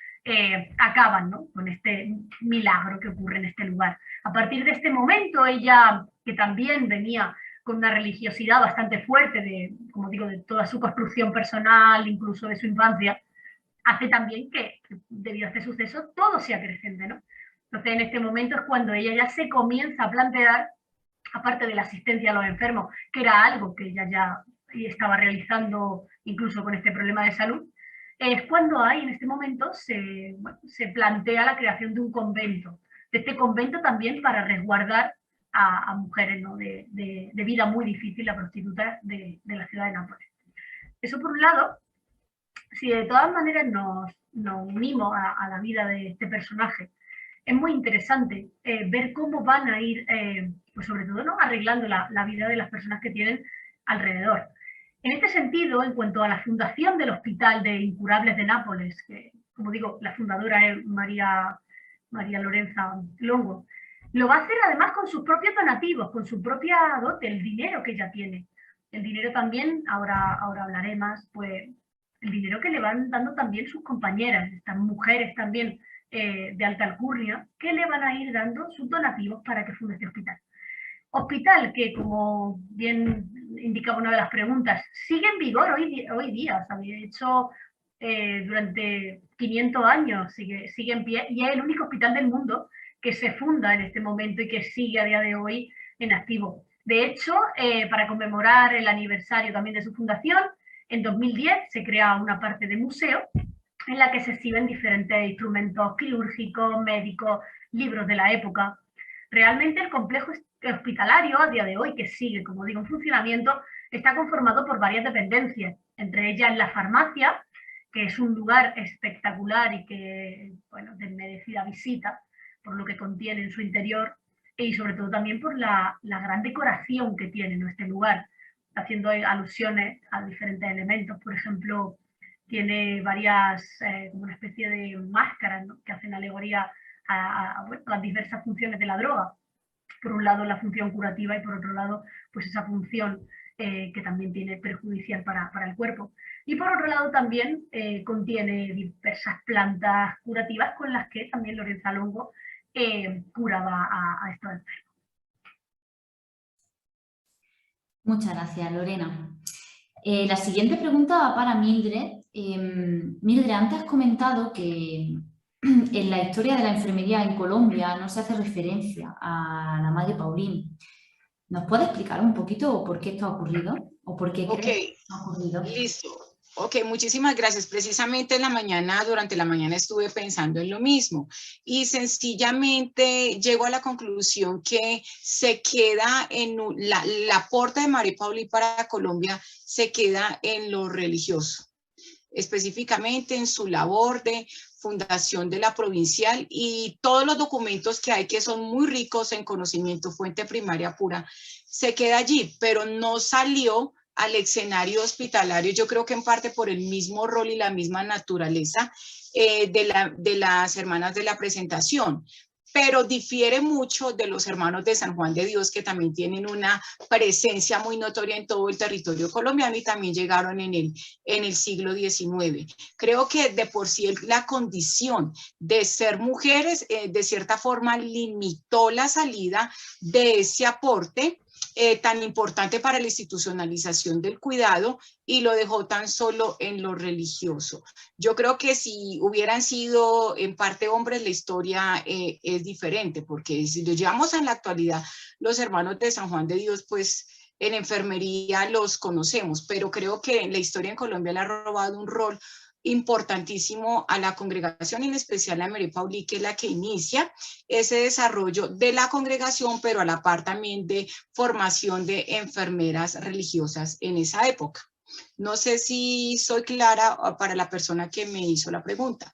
acaban, ¿no?, con este milagro que ocurre en este lugar. A partir de este momento, ella, que también venía con una religiosidad bastante fuerte, como digo, de toda su construcción personal, incluso de su infancia, hace también que debido a este suceso, todo sea creciente, ¿no? Entonces, en este momento es cuando ella ya se comienza a plantear, aparte de la asistencia a los enfermos, que era algo que ella ya estaba realizando incluso con este problema de salud, es cuando hay, en este momento, se plantea la creación de un convento. De este convento también para resguardar a mujeres, ¿no?, de vida muy difícil, la prostituta de la ciudad de Nápoles. Eso por un lado. Si de todas maneras nos unimos a la vida de este personaje, es muy interesante ver cómo van a ir, pues sobre todo, ¿no?, arreglando la vida de las personas que tienen alrededor. En este sentido, en cuanto a la fundación del Hospital de Incurables de Nápoles, que, como digo, la fundadora es María Lorenza Longo, lo va a hacer además con sus propios donativos, con su propia dote, el dinero que ella tiene. El dinero también, ahora hablaré más, pues el dinero que le van dando también sus compañeras, estas mujeres también de alta alcurnia, que le van a ir dando sus donativos para que funde este hospital. Hospital que, como bien indicaba una de las preguntas, sigue en vigor hoy día. O sea, de hecho, durante 500 años sigue en pie, y es el único hospital del mundo que se funda en este momento y que sigue a día de hoy en activo. De hecho, para conmemorar el aniversario también de su fundación, en 2010 se crea una parte de museo en la que se exhiben diferentes instrumentos quirúrgicos, médicos, libros de la época. Realmente el complejo hospitalario a día de hoy, que sigue, como digo, en funcionamiento, está conformado por varias dependencias, entre ellas la farmacia, que es un lugar espectacular y que, bueno, de merecida visita, por lo que contiene en su interior, y sobre todo también por la gran decoración que tiene este lugar, haciendo alusiones a diferentes elementos. Por ejemplo, tiene varias, como una especie de máscaras, ¿no?, que hacen alegoría a las diversas funciones de la droga. Por un lado la función curativa y por otro lado pues esa función que también tiene perjudicial para el cuerpo. Y por otro lado también contiene diversas plantas curativas con las que también Lorenza Longo curaba a estos enfermos. Muchas gracias, Lorena. La siguiente pregunta va para Mildred. Mildred, antes has comentado que en la historia de la enfermería en Colombia no se hace referencia a la madre Pauline. ¿Nos puede explicar un poquito por qué esto ha ocurrido? ¿O por qué crees que esto ha ocurrido? Listo. Ok, muchísimas gracias. Precisamente durante la mañana estuve pensando en lo mismo y sencillamente llego a la conclusión que se queda en el aporte de María Pauline para Colombia se queda en lo religioso, específicamente en su labor de fundación de la provincial y todos los documentos que hay que son muy ricos en conocimiento, fuente primaria pura, se queda allí, pero no salió al escenario hospitalario, yo creo que en parte por el mismo rol y la misma naturaleza de las hermanas de la presentación, pero difiere mucho de los hermanos de San Juan de Dios, que también tienen una presencia muy notoria en todo el territorio colombiano y también llegaron en el siglo XIX. Creo que de por sí la condición de ser mujeres, de cierta forma, limitó la salida de ese aporte tan importante para la institucionalización del cuidado y lo dejó tan solo en lo religioso. Yo creo que si hubieran sido en parte hombres, la historia es diferente, porque si lo llevamos en la actualidad, los hermanos de San Juan de Dios, pues en enfermería los conocemos, pero creo que la historia en Colombia le ha robado un rol importantísimo a la congregación, en especial a María Pauline, que es la que inicia ese desarrollo de la congregación, pero a la par también de formación de enfermeras religiosas en esa época. No sé si soy clara para la persona que me hizo la pregunta.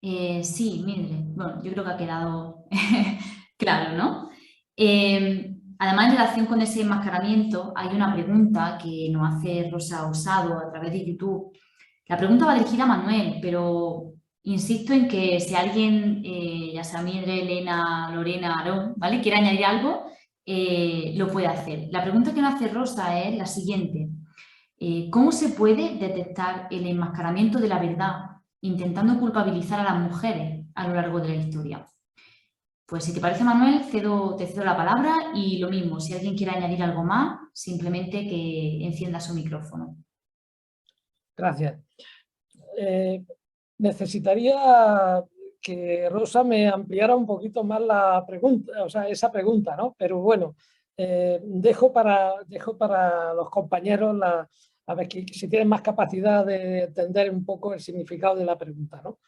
Sí, Mildred. Bueno, yo creo que ha quedado claro, ¿no? Además, en relación con ese enmascaramiento, hay una pregunta que nos hace Rosa Osado a través de YouTube. La pregunta va dirigida a Manuel, pero insisto en que si alguien, ya sea Mildred, Elena, Lorena, Aarón, ¿vale?, quiere añadir algo, lo puede hacer. La pregunta que nos hace Rosa es la siguiente. ¿Cómo se puede detectar el enmascaramiento de la verdad intentando culpabilizar a las mujeres a lo largo de la historia? Pues si te parece, Manuel, te cedo la palabra y lo mismo, si alguien quiere añadir algo más, simplemente que encienda su micrófono. Gracias. Necesitaría que Rosa me ampliara un poquito más la pregunta, o sea, esa pregunta, ¿no? Pero bueno, dejo para los compañeros a ver si tienen más capacidad de entender un poco el significado de la pregunta, ¿no?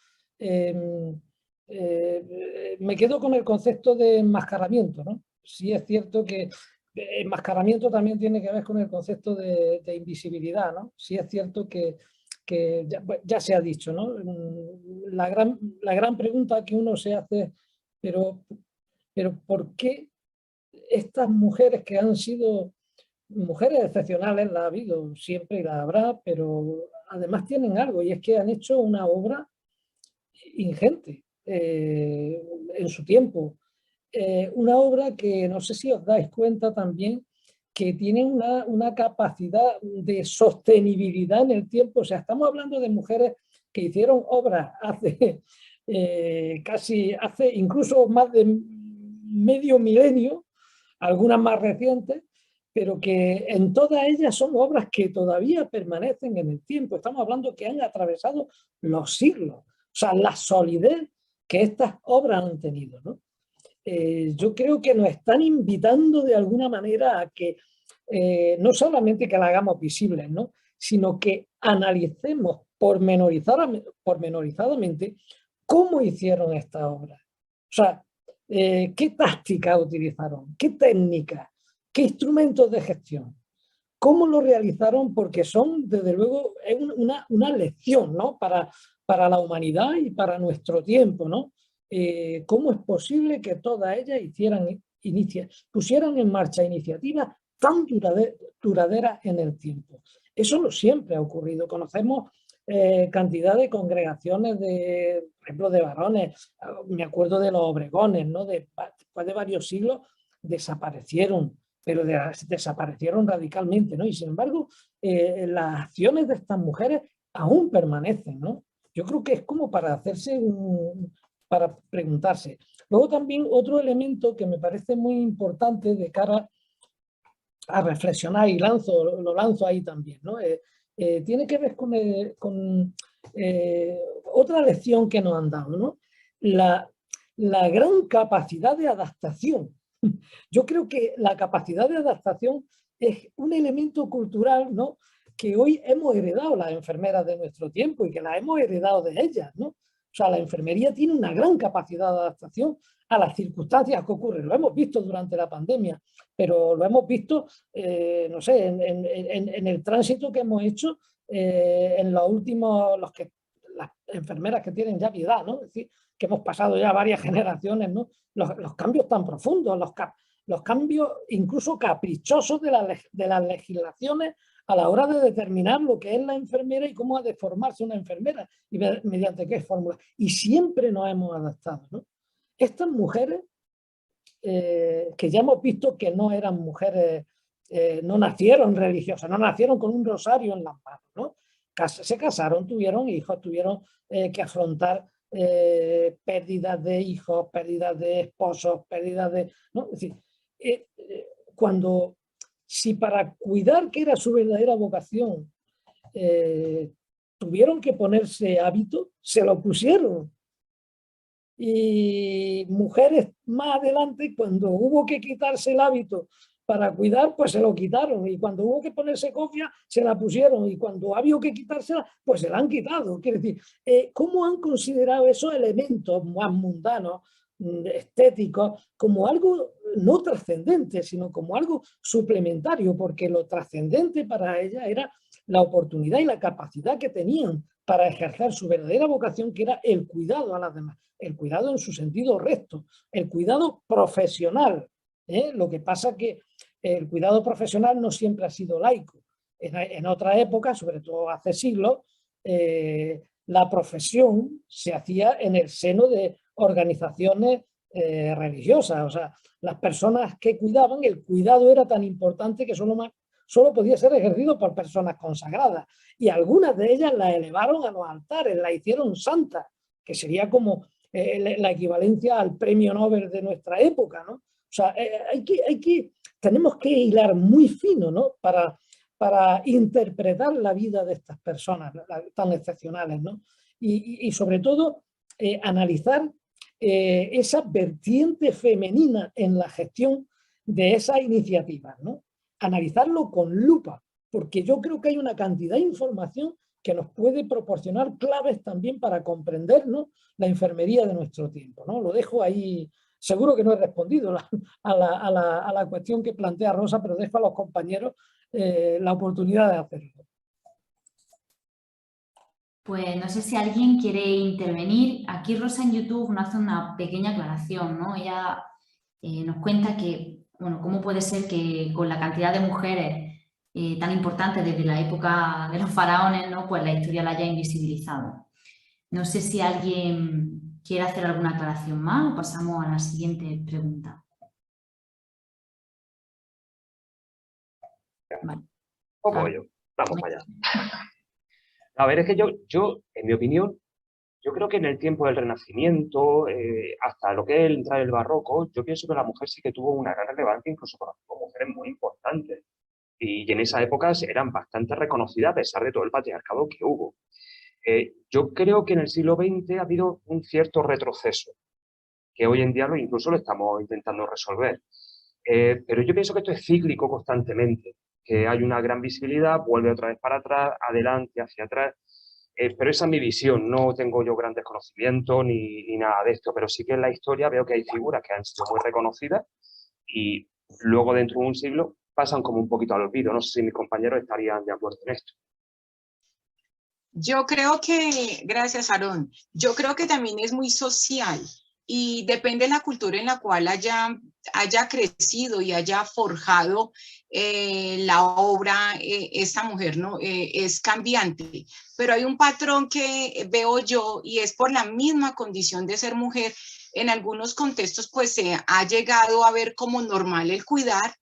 Me quedo con el concepto de enmascaramiento, ¿no? Sí es cierto que enmascaramiento también tiene que ver con el concepto de invisibilidad, ¿no? Sí es cierto que ya se ha dicho, ¿no? La gran pregunta que uno se hace, pero ¿por qué estas mujeres que han sido mujeres excepcionales, la ha habido siempre y la habrá, pero además tienen algo, y es que han hecho una obra ingente en su tiempo. Una obra que no sé si os dais cuenta también que tiene una capacidad de sostenibilidad en el tiempo. O sea, estamos hablando de mujeres que hicieron obras hace incluso más de medio milenio, algunas más recientes, pero que en todas ellas son obras que todavía permanecen en el tiempo. Estamos hablando que han atravesado los siglos. O sea, la solidez que estas obras han tenido, ¿no? Yo creo que nos están invitando de alguna manera a que no solamente que la hagamos visibles, ¿no?, sino que analicemos pormenorizadamente cómo hicieron esta obra. O sea, qué tácticas utilizaron, qué técnicas, qué instrumentos de gestión, cómo lo realizaron, porque son, desde luego, es una lección, ¿no?, para la humanidad y para nuestro tiempo, ¿no? ¿Cómo es posible que todas ellas pusieran en marcha iniciativas tan duraderas en el tiempo? Eso no siempre ha ocurrido. Conocemos cantidad de congregaciones, por ejemplo, de varones. Me acuerdo de los Obregones, ¿no? Después de varios siglos desaparecieron, pero desaparecieron radicalmente, ¿no? Y sin embargo, las acciones de estas mujeres aún permanecen, ¿no? Yo creo que es como para para preguntarse. Luego también otro elemento que me parece muy importante de cara a reflexionar, y lo lanzo ahí también, ¿no? Tiene que ver con otra lección que nos han dado, ¿no? La gran capacidad de adaptación. Yo creo que la capacidad de adaptación es un elemento cultural, ¿no?, que hoy hemos heredado las enfermeras de nuestro tiempo y que las hemos heredado de ellas, ¿no? O sea, la enfermería tiene una gran capacidad de adaptación a las circunstancias que ocurren. Lo hemos visto durante la pandemia, pero lo hemos visto, no sé, en el tránsito que hemos hecho en los últimos, las enfermeras que tienen ya mi edad, ¿no? Es decir, que hemos pasado ya varias generaciones, ¿no? Los cambios tan profundos, los cambios incluso caprichosos de las legislaciones a la hora de determinar lo que es la enfermera y cómo ha de formarse una enfermera y mediante qué fórmula. Y siempre nos hemos adaptado, ¿no? Estas mujeres, que ya hemos visto que no eran mujeres, no nacieron religiosas, no nacieron con un rosario en las manos, ¿no? Se casaron, tuvieron hijos, tuvieron que afrontar pérdidas de hijos, pérdidas de esposos, pérdidas de... ¿no? Es decir, si para cuidar, que era su verdadera vocación, tuvieron que ponerse hábito, se lo pusieron. Y mujeres más adelante, cuando hubo que quitarse el hábito para cuidar, pues se lo quitaron. Y cuando hubo que ponerse cofia, se la pusieron. Y cuando ha habido que quitársela, pues se la han quitado. Quiere decir, ¿cómo han considerado esos elementos más mundanos, estéticos, como algo no trascendente, sino como algo suplementario? Porque lo trascendente para ella era la oportunidad y la capacidad que tenían para ejercer su verdadera vocación, que era el cuidado a las demás, el cuidado en su sentido recto, el cuidado profesional, Lo que pasa que el cuidado profesional no siempre ha sido laico. En otra época, sobre todo hace siglos, la profesión se hacía en el seno de organizaciones religiosas. O sea, las personas que cuidaban, el cuidado era tan importante que solo podía ser ejercido por personas consagradas. Y algunas de ellas las elevaron a los altares, la hicieron santa, que sería como la equivalencia al premio Nobel de nuestra época, ¿no? O sea, tenemos que hilar muy fino, ¿no? Para interpretar la vida de estas personas tan excepcionales, ¿no? Y sobre todo analizar esa vertiente femenina en la gestión de esas iniciativas, ¿no? Analizarlo con lupa, porque yo creo que hay una cantidad de información que nos puede proporcionar claves también para comprender, ¿no?, la enfermería de nuestro tiempo, ¿no? Lo dejo ahí. Seguro que no he respondido a la cuestión que plantea Rosa, pero dejo a los compañeros la oportunidad de hacerlo. Pues no sé si alguien quiere intervenir. Aquí Rosa en YouTube nos hace una pequeña aclaración, ¿no? Ella nos cuenta que, bueno, cómo puede ser que con la cantidad de mujeres tan importantes desde la época de los faraones, ¿no?, pues la historia la haya invisibilizado. No sé si alguien quiere hacer alguna aclaración más o pasamos a la siguiente pregunta. Vale. Vamos para allá. A ver, es que yo, en mi opinión, yo creo que en el tiempo del Renacimiento, hasta lo que es entrar el Barroco, yo pienso que la mujer sí que tuvo una gran relevancia, incluso como mujeres muy importantes. Y en esa época eran bastante reconocidas a pesar de todo el patriarcado que hubo. Yo creo que en el siglo XX ha habido un cierto retroceso, que hoy en día incluso lo estamos intentando resolver. Pero yo pienso que esto es cíclico constantemente, que hay una gran visibilidad, vuelve otra vez para atrás, adelante, hacia atrás. Pero esa es mi visión, no tengo yo grandes conocimientos ni nada de esto, pero sí que en la historia veo que hay figuras que han sido muy reconocidas y luego dentro de un siglo pasan como un poquito al olvido. No sé si mis compañeros estarían de acuerdo en esto. Yo creo que, gracias Aarón, yo creo que también es muy social y depende de la cultura en la cual haya crecido y haya forjado la obra, esta mujer, ¿no? Es cambiante, pero hay un patrón que veo yo y es por la misma condición de ser mujer. En algunos contextos pues se ha llegado a ver como normal el cuidar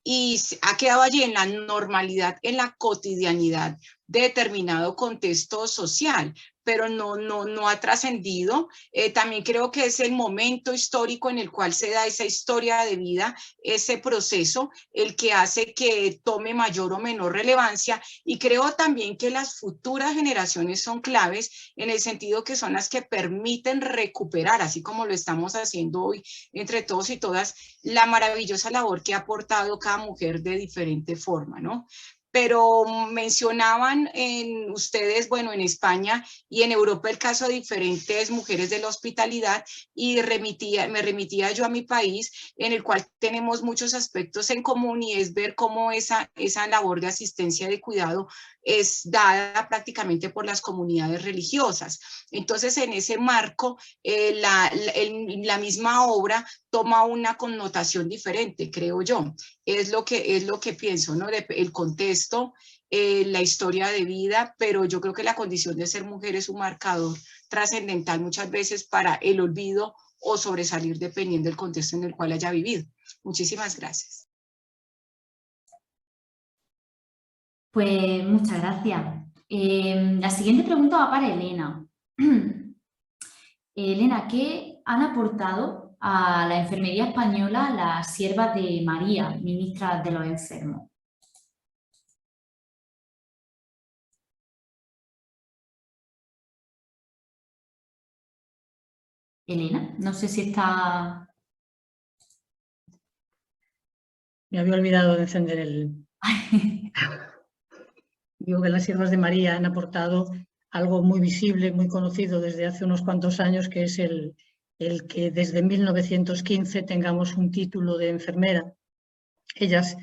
y ha quedado allí en la normalidad, en la cotidianidad de determinado contexto social, pero no ha trascendido. También creo que es el momento histórico en el cual se da esa historia de vida, ese proceso, el que hace que tome mayor o menor relevancia, y creo también que las futuras generaciones son claves en el sentido que son las que permiten recuperar, así como lo estamos haciendo hoy entre todos y todas, la maravillosa labor que ha aportado cada mujer de diferente forma, ¿no? Pero mencionaban ustedes, bueno, en España y en Europa el caso de diferentes mujeres de la hospitalidad, y me remitía yo a mi país, en el cual tenemos muchos aspectos en común, y es ver cómo esa labor de asistencia de cuidado es dada prácticamente por las comunidades religiosas. Entonces, en ese marco, la misma obra toma una connotación diferente, creo yo. Es lo que pienso, ¿no? El contexto, la historia de vida, pero yo creo que la condición de ser mujer es un marcador trascendental muchas veces para el olvido o sobresalir dependiendo del contexto en el cual haya vivido. Muchísimas gracias. Pues muchas gracias. La siguiente pregunta va para Elena. Elena, ¿qué han aportado a la enfermería española las siervas de María, ministras de los enfermos? Elena, no sé si está... Me había olvidado de encender el... Digo que las siervas de María han aportado algo muy visible, muy conocido desde hace unos cuantos años, que es el que desde 1915 tengamos un título de enfermera. Ellas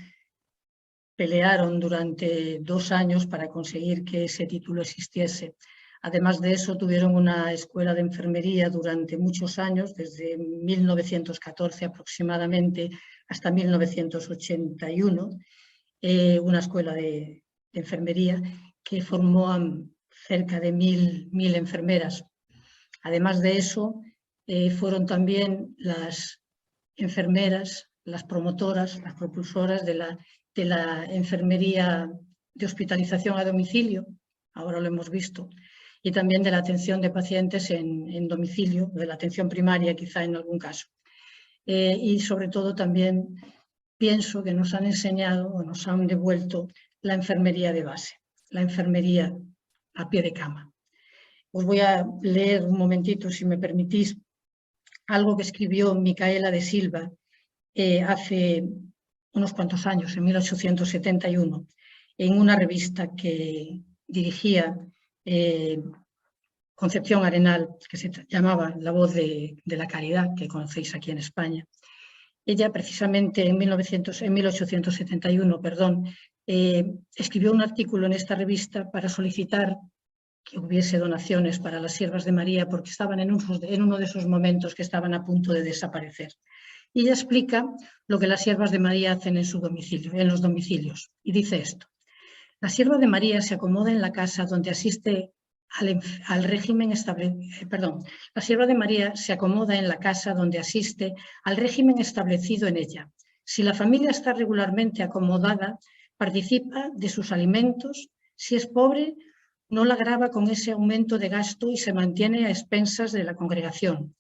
pelearon durante 2 años para conseguir que ese título existiese. Además de eso, tuvieron una escuela de enfermería durante muchos años, desde 1914 aproximadamente hasta 1981, una escuela de enfermería que formó a cerca de 1000 enfermeras. Además de eso, fueron también las enfermeras, las promotoras, las propulsoras de la enfermería de hospitalización a domicilio, ahora lo hemos visto, y también de la atención de pacientes en domicilio, de la atención primaria quizá en algún caso. Y sobre todo también pienso que nos han enseñado o nos han devuelto la enfermería de base, la enfermería a pie de cama. Os voy a leer un momentito, si me permitís, algo que escribió Micaela de Silva hace unos cuantos años, en 1871, en una revista que dirigía Concepción Arenal, que se llamaba La Voz de la Caridad, que conocéis aquí en España. Ella precisamente en 1871, escribió un artículo en esta revista para solicitar que hubiese donaciones para las siervas de María, porque estaban en uno de esos momentos que estaban a punto de desaparecer. Y ella explica lo que las siervas de María hacen en los domicilios. Y dice esto: la sierva de María se acomoda en la casa donde asiste al régimen establecido. La sierva de María se acomoda en la casa donde asiste al régimen establecido en ella. Si la familia está regularmente acomodada, participa de sus alimentos. Si es pobre, no la grava con ese aumento de gasto y se mantiene a expensas de la congregación.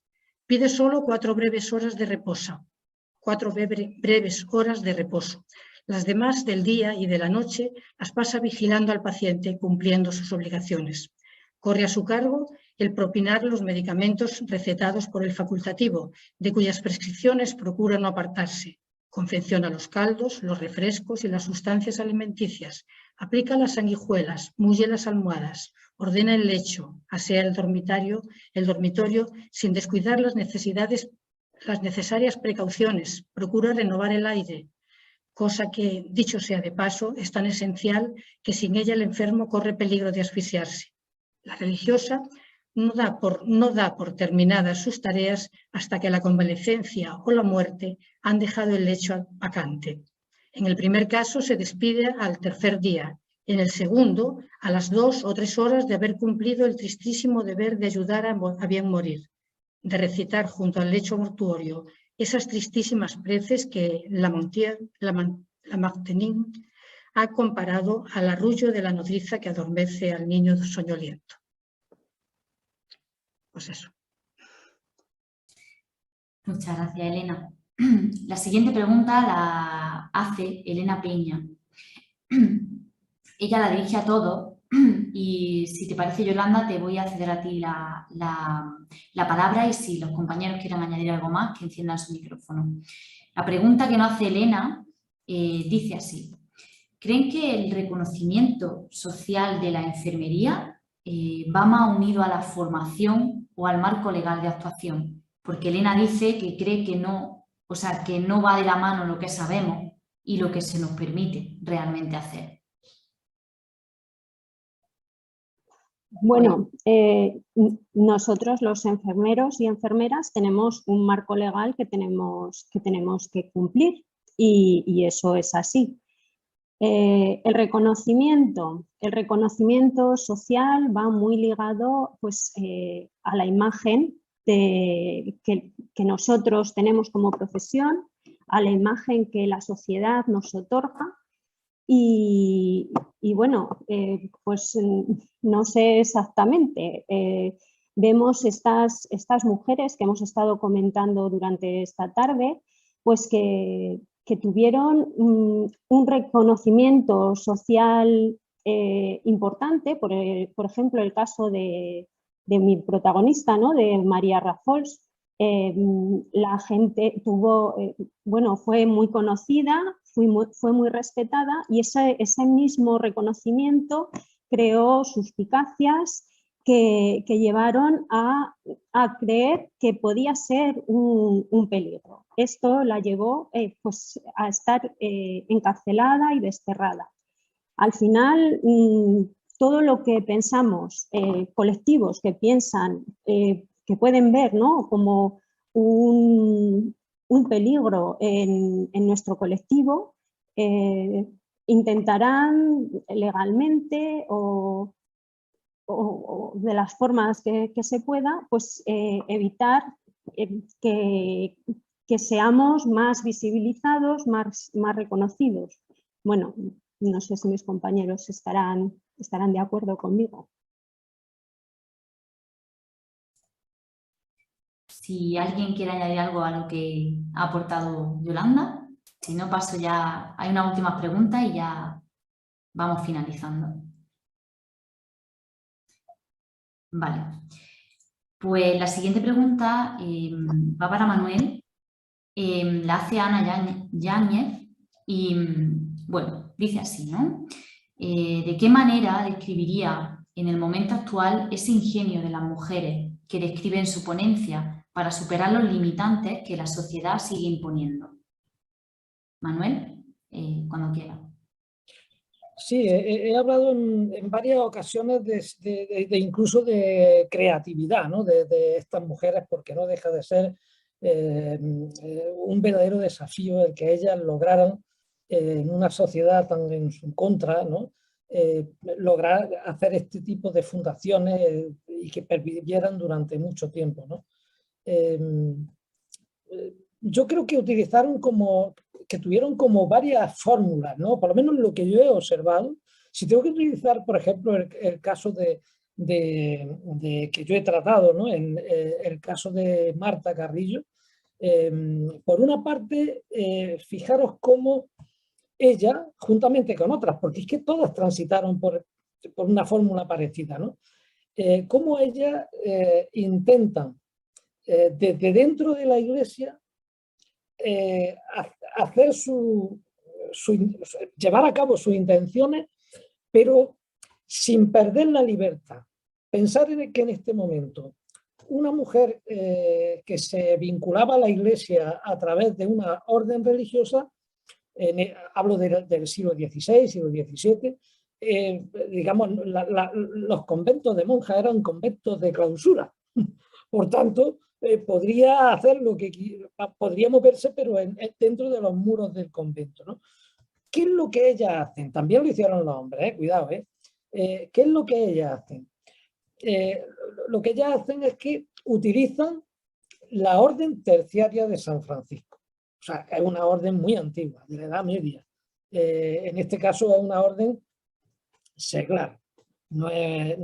Pide solo 4 breves horas de reposo. 4 breves horas de reposo. Las demás del día y de la noche las pasa vigilando al paciente, cumpliendo sus obligaciones. Corre a su cargo el propinar los medicamentos recetados por el facultativo, de cuyas prescripciones procura no apartarse. Confecciona los caldos, los refrescos y las sustancias alimenticias. Aplica las sanguijuelas, mulle las almohadas, ordena el lecho, asea el dormitorio sin descuidar las necesarias precauciones. Procura renovar el aire, cosa que, dicho sea de paso, es tan esencial que sin ella el enfermo corre peligro de asfixiarse. La religiosa no da por terminadas sus tareas hasta que la convalecencia o la muerte han dejado el lecho vacante. En el primer caso se despide al tercer día, en el segundo a las 2 o 3 horas de haber cumplido el tristísimo deber de ayudar a bien morir, de recitar junto al lecho mortuorio esas tristísimas preces que Lamartine ha comparado al arrullo de la nodriza que adormece al niño soñoliento. Pues eso. Muchas gracias, Elena. La siguiente pregunta la hace Elena Peña. Ella la dirige a todos y, si te parece, Yolanda, te voy a ceder a ti la palabra, y si los compañeros quieren añadir algo más, que enciendan su micrófono. La pregunta que nos hace Elena dice así: ¿creen que el reconocimiento social de la enfermería va más unido a la formación o al marco legal de actuación? Porque Elena dice que cree que no, o sea, que no va de la mano lo que sabemos y lo que se nos permite realmente hacer. Bueno, nosotros los enfermeros y enfermeras tenemos un marco legal que tenemos que cumplir, y eso es así. El reconocimiento social va muy ligado, pues, a la imagen que nosotros tenemos como profesión, a la imagen que la sociedad nos otorga. Y bueno, pues no sé exactamente. Vemos estas mujeres que hemos estado comentando durante esta tarde, pues que tuvieron un reconocimiento social importante. Por ejemplo, el caso de mi protagonista, ¿no?, de María Rafols. La gente fue muy conocida, fue muy respetada, y ese mismo reconocimiento creó suspicacias que llevaron a creer que podía ser un peligro. Esto la llevó pues a estar encarcelada y desterrada. Al final todo lo que pensamos, colectivos que piensan, que pueden ver, ¿no?, como un peligro en nuestro colectivo, intentarán legalmente o de las formas que se pueda, pues evitar que seamos más visibilizados, más reconocidos. Bueno, no sé si mis compañeros estarán de acuerdo conmigo. Si alguien quiere añadir algo a lo que ha aportado Yolanda, si no paso ya, hay una última pregunta y ya vamos finalizando. Vale, pues la siguiente pregunta va para Manuel, la hace Ana Yáñez y bueno, dice así, ¿no? ¿De qué manera describiría en el momento actual ese ingenio de las mujeres que describe en su ponencia para superar los limitantes que la sociedad sigue imponiendo? Manuel, cuando quiera. Sí, he hablado en varias ocasiones incluso de creatividad, ¿no?, de estas mujeres, porque no deja de ser un verdadero desafío el que ellas lograran en una sociedad tan en su contra, ¿no?, lograr hacer este tipo de fundaciones y que pervivieran durante mucho tiempo, ¿no? Yo creo que tuvieron como varias fórmulas, ¿no? Por lo menos lo que yo he observado. Si tengo que utilizar, por ejemplo, el caso que yo he tratado, ¿no?, en el caso de Marta Carrillo, por una parte, fijaros cómo ella, juntamente con otras, porque es que todas transitaron por una fórmula parecida, ¿no?, cómo ellas intentan desde dentro de la Iglesia hacer llevar a cabo sus intenciones, pero sin perder la libertad. Pensar en que en este momento una mujer que se vinculaba a la Iglesia a través de una orden religiosa, hablo del siglo XVI, siglo XVII, digamos, los conventos de monjas eran conventos de clausura. Por tanto, podría hacer podría moverse, pero dentro de los muros del convento, ¿no? ¿Qué es lo que ellas hacen? También lo hicieron los hombres, cuidado, ¿qué es lo que ellas hacen? Lo que ellas hacen es que utilizan la orden terciaria de San Francisco. O sea, es una orden muy antigua, de la Edad Media. En este caso es una orden seglar. No es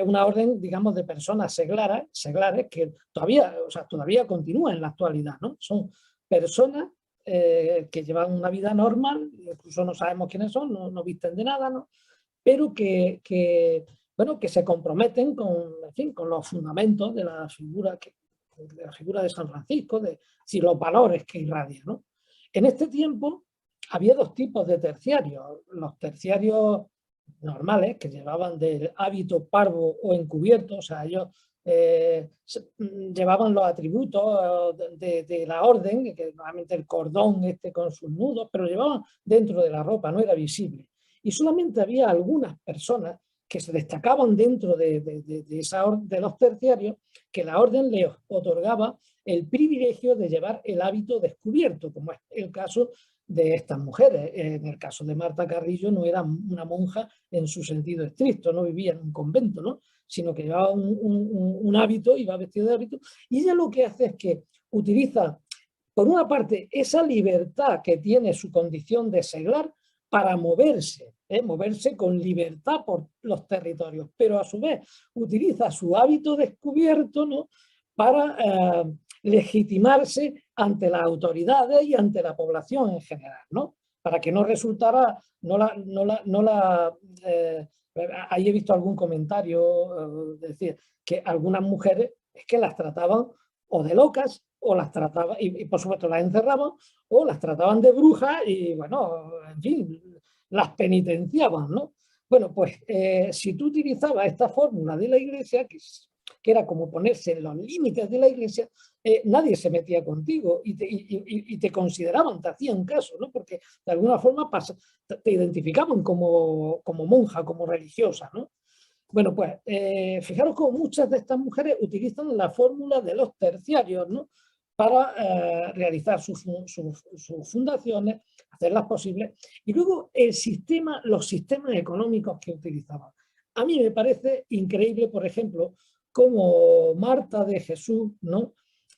una orden, digamos, de personas seglares que todavía continúan en la actualidad, ¿no? Son personas que llevan una vida normal, incluso no sabemos quiénes son, no visten de nada, ¿no?, pero que se comprometen con los fundamentos de la figura de San Francisco, los valores que irradia, ¿no? En este tiempo había dos tipos de terciarios: los terciarios normales, que llevaban del hábito parvo o encubierto, o sea, ellos llevaban los atributos de la orden, que normalmente el cordón con sus nudos, pero llevaban dentro de la ropa, no era visible. Y solamente había algunas personas que se destacaban dentro de los terciarios, que la orden les otorgaba el privilegio de llevar el hábito descubierto, como es el caso de estas mujeres. En el caso de Marta Carrillo no era una monja en su sentido estricto, no vivía en un convento, ¿no?, sino que llevaba un hábito, iba vestido de hábito, y ella lo que hace es que utiliza, por una parte, esa libertad que tiene su condición de seglar para moverse con libertad por los territorios, pero a su vez utiliza su hábito descubierto, ¿no?, para legitimarse ante las autoridades y ante la población en general, ¿no?, para que no resultara, ahí he visto algún comentario, decir que algunas mujeres es que las trataban o de locas, o las trataban, y por supuesto las encerraban, o las trataban de brujas y, bueno, en fin, las penitenciaban, ¿no? Bueno, pues si tú utilizabas esta fórmula de la Iglesia, que era como ponerse en los límites de la Iglesia, nadie se metía contigo y te consideraban, te hacían caso, ¿no? Porque de alguna forma te identificaban como monja, como religiosa, ¿no? Bueno, pues fijaros cómo muchas de estas mujeres utilizan la fórmula de los terciarios, ¿no? Para realizar sus fundaciones, hacerlas posibles. Y luego los sistemas económicos que utilizaban. A mí me parece increíble, por ejemplo, cómo Marta de Jesús, ¿no?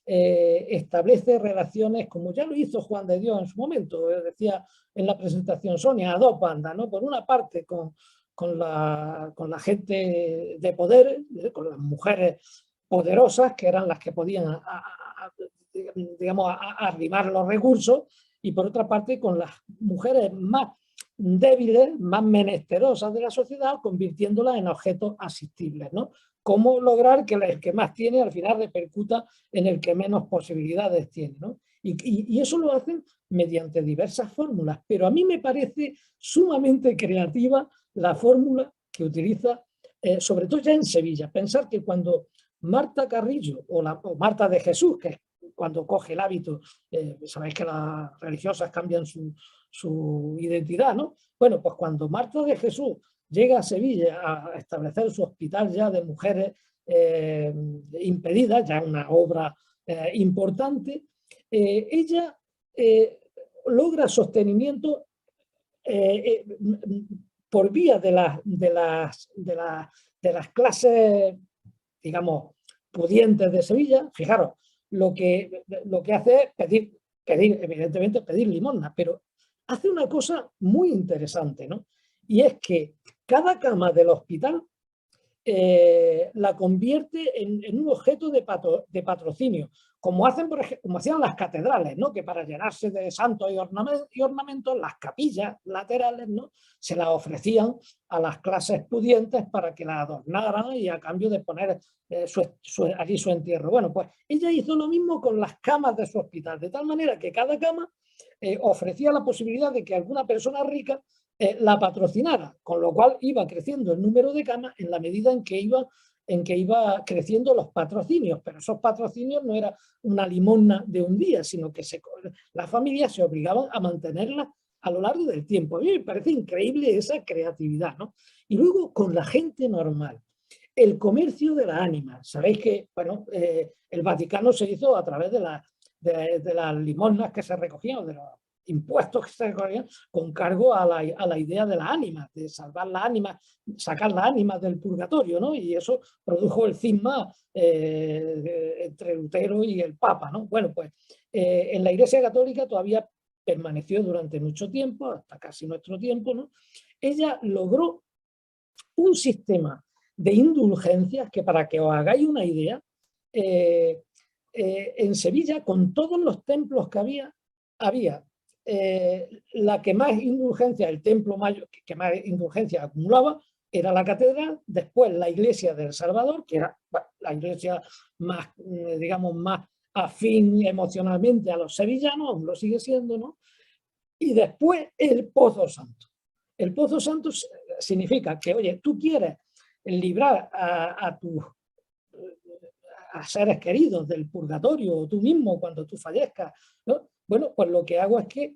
Establece relaciones, como ya lo hizo Juan de Dios en su momento, decía en la presentación Sonia, a dos bandas, ¿no? Por una parte con la gente de poder, con las mujeres poderosas, que eran las que podían digamos, arrimar los recursos, y por otra parte con las mujeres más débiles, más menesterosas de la sociedad, convirtiéndolas en objetos asistibles, ¿no? Cómo lograr que el que más tiene al final repercuta en el que menos posibilidades tiene, ¿no? Y eso lo hacen mediante diversas fórmulas, pero a mí me parece sumamente creativa la fórmula que utiliza, sobre todo ya en Sevilla. Pensar que cuando Marta Carrillo o Marta de Jesús, que cuando coge el hábito, sabéis que las religiosas cambian su identidad, ¿no? Bueno, pues cuando Marta de Jesús llega a Sevilla a establecer su hospital ya de mujeres impedidas, ya una obra importante, ella logra sostenimiento por vía de las clases, digamos, pudientes de Sevilla. Fijaros, lo que hace es pedir, evidentemente, pedir limosna, pero hace una cosa muy interesante, ¿no? Y es que cada cama del hospital la convierte en un objeto de patrocinio, como hacen, por ejemplo, como hacían las catedrales, ¿no? Que para llenarse de santos y ornamentos, las capillas laterales, ¿no? Se las ofrecían a las clases pudientes para que las adornaran y a cambio de poner allí su entierro. Bueno, pues ella hizo lo mismo con las camas de su hospital, de tal manera que cada cama ofrecía la posibilidad de que alguna persona rica la patrocinara, con lo cual iba creciendo el número de camas en la medida en que iba creciendo los patrocinios, pero esos patrocinios no era una limosna de un día, sino que las familias se obligaban a mantenerlas a lo largo del tiempo. A mí me parece increíble esa creatividad, ¿no? Y luego con la gente normal, el comercio de las ánimas. Sabéis que, bueno, el Vaticano se hizo a través de las limosnas que se recogían, o de los impuestos que se recogían, con cargo a la idea de las ánimas, de salvar las ánimas, sacar las ánimas del purgatorio, ¿no? Y eso produjo el cisma entre Lutero y el Papa, ¿no? Bueno, pues en la Iglesia Católica todavía permaneció durante mucho tiempo, hasta casi nuestro tiempo, ¿no? Ella logró un sistema de indulgencias que, para que os hagáis una idea, en Sevilla, con todos los templos que había la que más indulgencia, el templo mayor que más indulgencia acumulaba era la catedral, después la iglesia del Salvador, que era la iglesia más, digamos, más afín emocionalmente a los sevillanos, aún lo sigue siendo, ¿no? Y después el Pozo Santo. El Pozo Santo significa que, oye, tú quieres librar a seres queridos del purgatorio, o tú mismo cuando tú fallezcas, ¿no? Bueno, pues lo que hago es que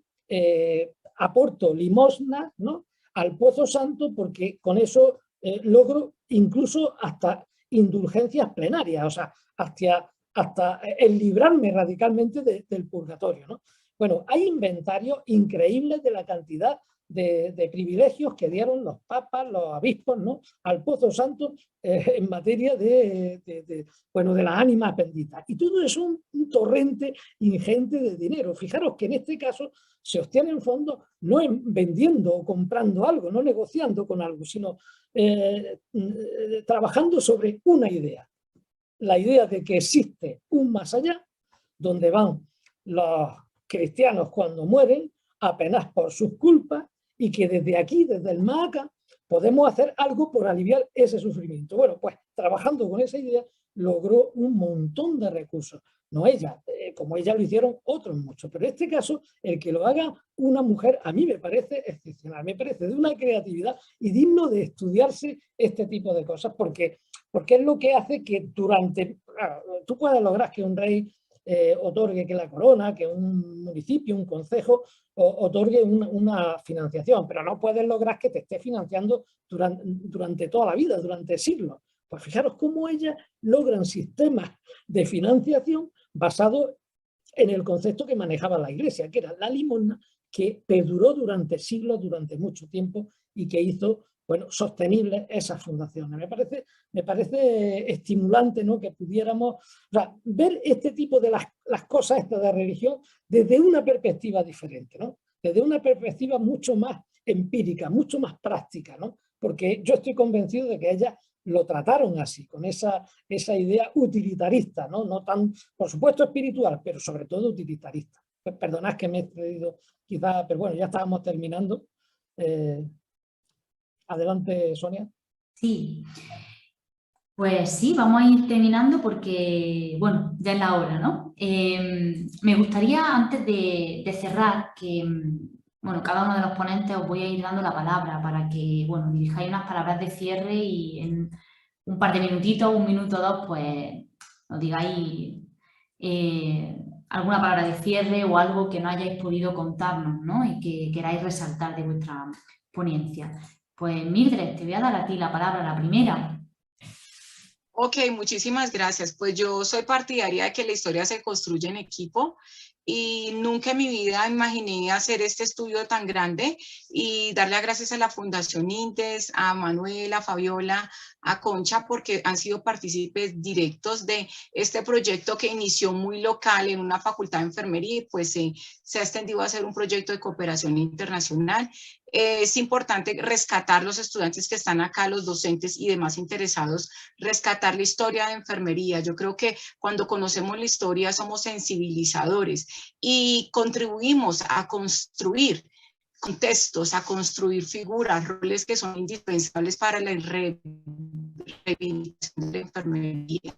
aporto limosna, ¿no?, al Pozo Santo, porque con eso logro incluso hasta indulgencias plenarias, o sea, hasta el librarme radicalmente del purgatorio, ¿no? Bueno, hay inventarios increíbles de la cantidad de privilegios que dieron los papas, los obispos, ¿no?, al Pozo Santo en materia de las ánimas benditas. Y todo eso es un torrente ingente de dinero. Fijaros que en este caso se obtienen fondos no vendiendo o comprando algo, no negociando con algo, sino trabajando sobre una idea. La idea de que existe un más allá, donde van los cristianos cuando mueren, apenas por sus culpas, y que desde aquí, desde el más acá, podemos hacer algo por aliviar ese sufrimiento. Bueno, pues trabajando con esa idea, logró un montón de recursos. No ella, como ella lo hicieron otros muchos, pero en este caso, el que lo haga una mujer, a mí me parece excepcional, me parece de una creatividad y digno de estudiarse este tipo de cosas, porque es lo que hace que tú puedas lograr que un rey otorgue que la Corona, que un municipio, un concejo, otorgue una financiación, pero no puedes lograr que te esté financiando durante toda la vida, durante siglos. Pues fijaros cómo ellas logran sistemas de financiación basados en el concepto que manejaba la Iglesia, que era la limosna, que perduró durante siglos, durante mucho tiempo, y que hizo, bueno, sostenibles esas fundaciones. Me parece estimulante, ¿no?, que pudiéramos, o sea, ver este tipo de las cosas estas de religión desde una perspectiva diferente, ¿no? Desde una perspectiva mucho más empírica, mucho más práctica, ¿no? Porque yo estoy convencido de que ellas lo trataron así, con esa idea utilitarista, ¿no? No tan, por supuesto, espiritual, pero sobre todo utilitarista. Pues perdonad que me he excedido quizás, pero bueno, ya estábamos terminando. Adelante, Sonia. Sí, pues sí, vamos a ir terminando porque, bueno, ya es la hora, ¿no? Me gustaría, antes de cerrar, que, bueno, cada uno de los ponentes os voy a ir dando la palabra para que, bueno, dirijáis unas palabras de cierre y en un par de minutitos, un minuto o dos, pues nos digáis alguna palabra de cierre o algo que no hayáis podido contarnos, ¿no? Y que queráis resaltar de vuestra ponencia. Pues Mildred, te voy a dar a ti la palabra, la primera. Ok, muchísimas gracias. Pues yo soy partidaria de que la historia se construye en equipo y nunca en mi vida imaginé hacer este estudio tan grande y darle las gracias a la Fundación INTES, a Manuela, a Fabiola, a Concha, porque han sido partícipes directos de este proyecto que inició muy local en una facultad de enfermería y pues se ha extendido a ser un proyecto de cooperación internacional. Es importante rescatar los estudiantes que están acá, los docentes y demás interesados, rescatar la historia de enfermería. Yo creo que cuando conocemos la historia somos sensibilizadores y contribuimos a construir contextos, a construir figuras, roles que son indispensables para la reivindicación de la enfermería.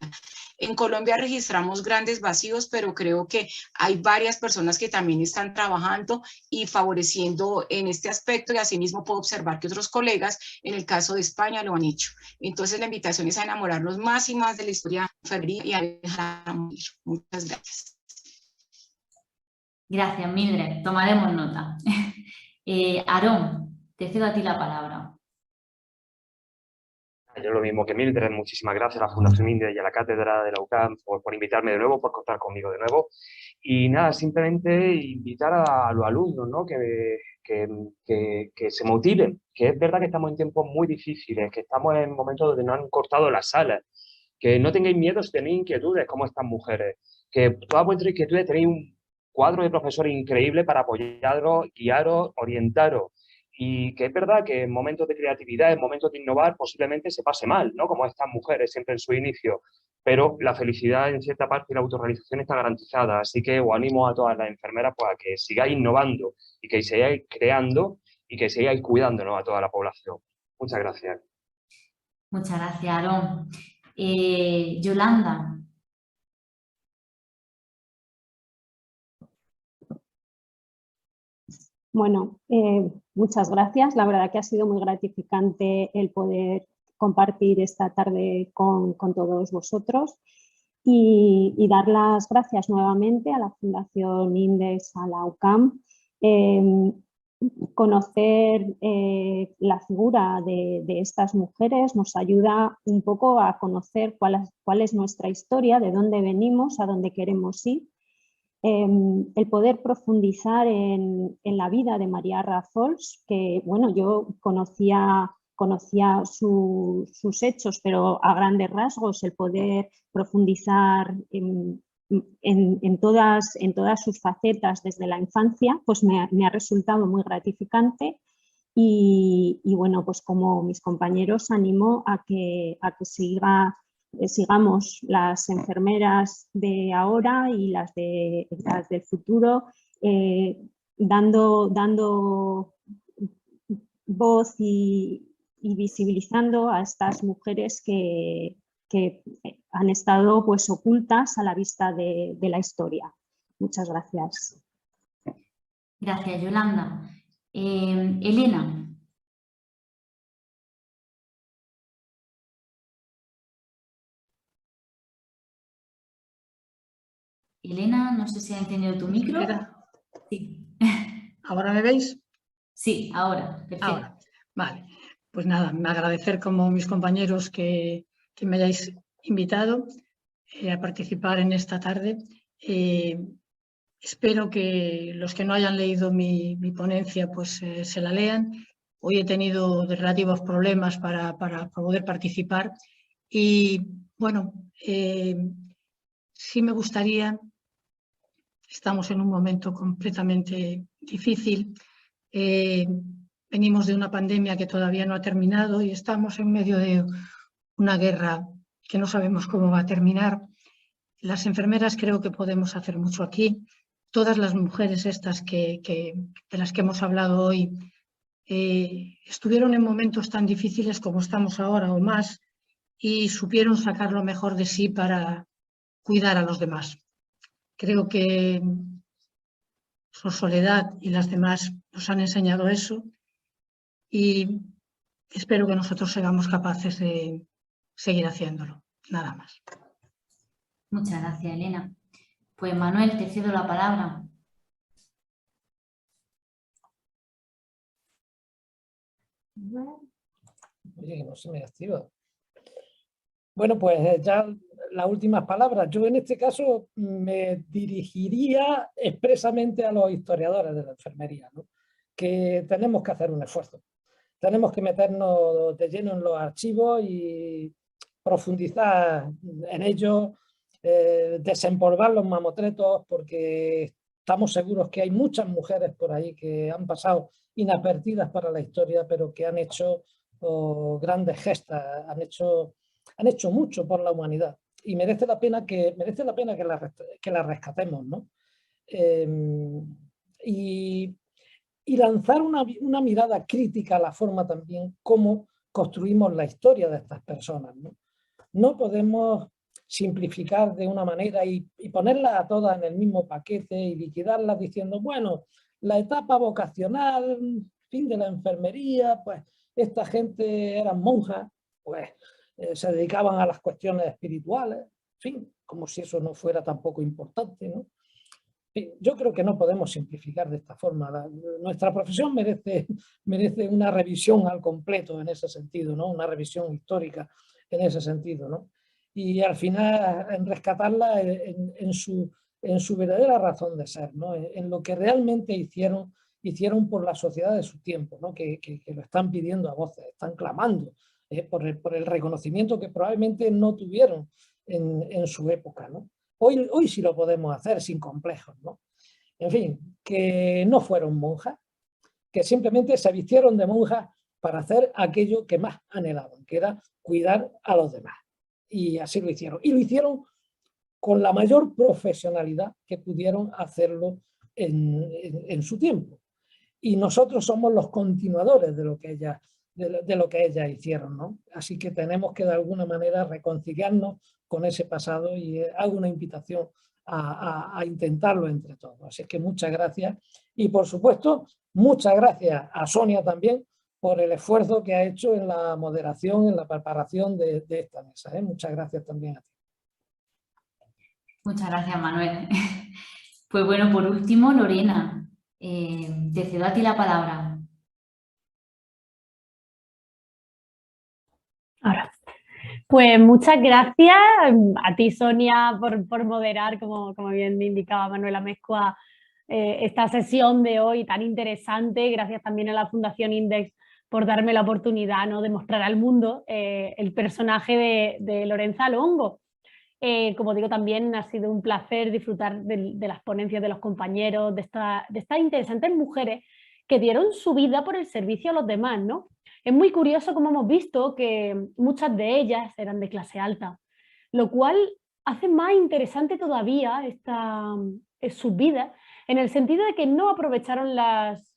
En Colombia registramos grandes vacíos, pero creo que hay varias personas que también están trabajando y favoreciendo en este aspecto, y asimismo puedo observar que otros colegas, en el caso de España, lo han hecho. Entonces la invitación es a enamorarnos más y más de la historia de la enfermería y a dejarla morir. Muchas gracias. Gracias, Mildred. Tomaremos nota. Aarón, te cedo a ti la palabra. Yo lo mismo que Mildred, muchísimas gracias a la Fundación INDES y a la Cátedra de la UCAM por invitarme de nuevo, por contar conmigo de nuevo. Y nada, simplemente invitar a los alumnos, ¿no?, que se motiven, que es verdad que estamos en tiempos muy difíciles, que estamos en momentos donde nos han cortado las salas, que no tengáis miedo si tenéis inquietudes como estas mujeres, que todas vuestras inquietudes tenéis un cuadro de profesores increíble para apoyaros, guiaros, orientaros. Y que es verdad que en momentos de creatividad, en momentos de innovar, posiblemente se pase mal, ¿no?, como estas mujeres siempre en su inicio. Pero la felicidad en cierta parte y la autorrealización está garantizada. Así que os animo a todas las enfermeras pues, a que sigáis innovando y que sigáis creando y que sigáis cuidándonos a toda la población. Muchas gracias. Muchas gracias, Aarón. Yolanda. Bueno, muchas gracias. La verdad que ha sido muy gratificante el poder compartir esta tarde con todos vosotros y dar las gracias nuevamente a la Fundación INDES, a la UCAM. Conocer la figura de estas mujeres nos ayuda un poco a conocer cuál es nuestra historia, de dónde venimos, a dónde queremos ir. El poder profundizar en la vida de María Rafols, que bueno, yo conocía sus hechos, pero a grandes rasgos, el poder profundizar en todas sus facetas desde la infancia, pues me ha resultado muy gratificante y bueno, pues como mis compañeros animo a que sigamos las enfermeras de ahora y las del futuro dando voz y visibilizando a estas mujeres que han estado pues ocultas a la vista de la historia. Muchas gracias. Gracias, Yolanda. Elena. Elena, no sé si ha encendido tu micro. Espera. Sí. ¿Ahora me veis? Sí, ahora, perfecto. Ahora, vale. Pues nada, me agradecer como mis compañeros que me hayáis invitado a participar en esta tarde. Espero que los que no hayan leído mi ponencia pues se la lean. Hoy he tenido relativos problemas para poder participar y bueno, sí me gustaría, estamos en un momento completamente difícil, venimos de una pandemia que todavía no ha terminado y estamos en medio de una guerra que no sabemos cómo va a terminar. Las enfermeras creo que podemos hacer mucho aquí. Todas las mujeres estas de las que hemos hablado hoy estuvieron en momentos tan difíciles como estamos ahora o más y supieron sacar lo mejor de sí para cuidar a los demás. Creo que Soledad y las demás nos han enseñado eso y espero que nosotros seamos capaces de seguir haciéndolo. Nada más. Muchas gracias, Elena. Pues Manuel, te cedo la palabra. Oye, que no se me activa. Bueno, pues ya las últimas palabras. Yo en este caso me dirigiría expresamente a los historiadores de la enfermería, ¿no? Que tenemos que hacer un esfuerzo. Tenemos que meternos de lleno en los archivos y profundizar en ellos, desempolvar los mamotretos, porque estamos seguros que hay muchas mujeres por ahí que han pasado inadvertidas para la historia, pero que han hecho grandes gestas, han hecho mucho por la humanidad y merece la pena que la rescatemos, ¿no? Y lanzar una mirada crítica a la forma también como construimos la historia de estas personas, ¿no? No podemos simplificar de una manera y ponerlas a todas en el mismo paquete y liquidarlas diciendo, bueno, la etapa vocacional, fin de la enfermería, pues esta gente eran monjas, pues se dedicaban a las cuestiones espirituales, en fin, como si eso no fuera tampoco importante, ¿no? Yo creo que no podemos simplificar de esta forma. Nuestra profesión merece una revisión al completo en ese sentido, ¿no? Una revisión histórica en ese sentido, ¿no? Y al final en rescatarla en su verdadera razón de ser, ¿no? En lo que realmente hicieron por la sociedad de su tiempo, ¿no? Que lo están pidiendo a voces, están clamando por el reconocimiento que probablemente no tuvieron en su época, ¿no? Hoy sí lo podemos hacer sin complejos, ¿no? En fin, que no fueron monjas, que simplemente se vistieron de monjas para hacer aquello que más anhelaban, que era cuidar a los demás. Y así lo hicieron. Y lo hicieron con la mayor profesionalidad que pudieron hacerlo en su tiempo. Y nosotros somos los continuadores de lo que ellas hicieron, ¿no? Así que tenemos que de alguna manera reconciliarnos con ese pasado y hago una invitación a intentarlo entre todos. Así que muchas gracias y por supuesto muchas gracias a Sonia también por el esfuerzo que ha hecho en la moderación, en la preparación de esta mesa. Muchas gracias también a ti. Muchas gracias, Manuel. Pues bueno, por último, Lorena, te cedo a ti la palabra. Ahora. Pues muchas gracias a ti, Sonia, por moderar, como bien indicaba Manuela Amezcua, esta sesión de hoy tan interesante. Gracias también a la Fundación Index por darme la oportunidad, ¿no?, de mostrar al mundo el personaje de Lorenza Longo. Como digo, también ha sido un placer disfrutar de las ponencias de los compañeros, de estas interesantes mujeres que dieron su vida por el servicio a los demás, ¿no? Es muy curioso como hemos visto que muchas de ellas eran de clase alta, lo cual hace más interesante todavía sus vidas, en el sentido de que no aprovecharon las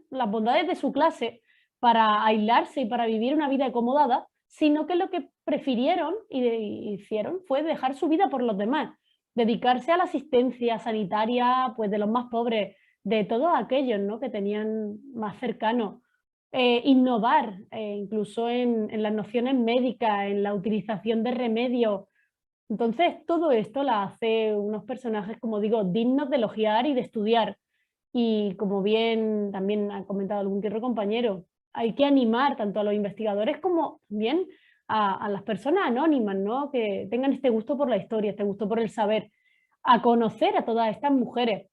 bondades de su clase para aislarse y para vivir una vida acomodada, sino que lo que prefirieron y hicieron fue dejar su vida por los demás, dedicarse a la asistencia sanitaria pues, de los más pobres, de todos aquellos, ¿no?, que tenían más cercano. Innovar incluso en las nociones médicas, en la utilización de remedios Entonces, todo esto la hace unos personajes, como digo, dignos de elogiar y de estudiar. Y como bien también ha comentado algún que otro compañero, hay que animar tanto a los investigadores como también a las personas anónimas, ¿no? Que tengan este gusto por la historia, este gusto por el saber, a conocer a todas estas mujeres,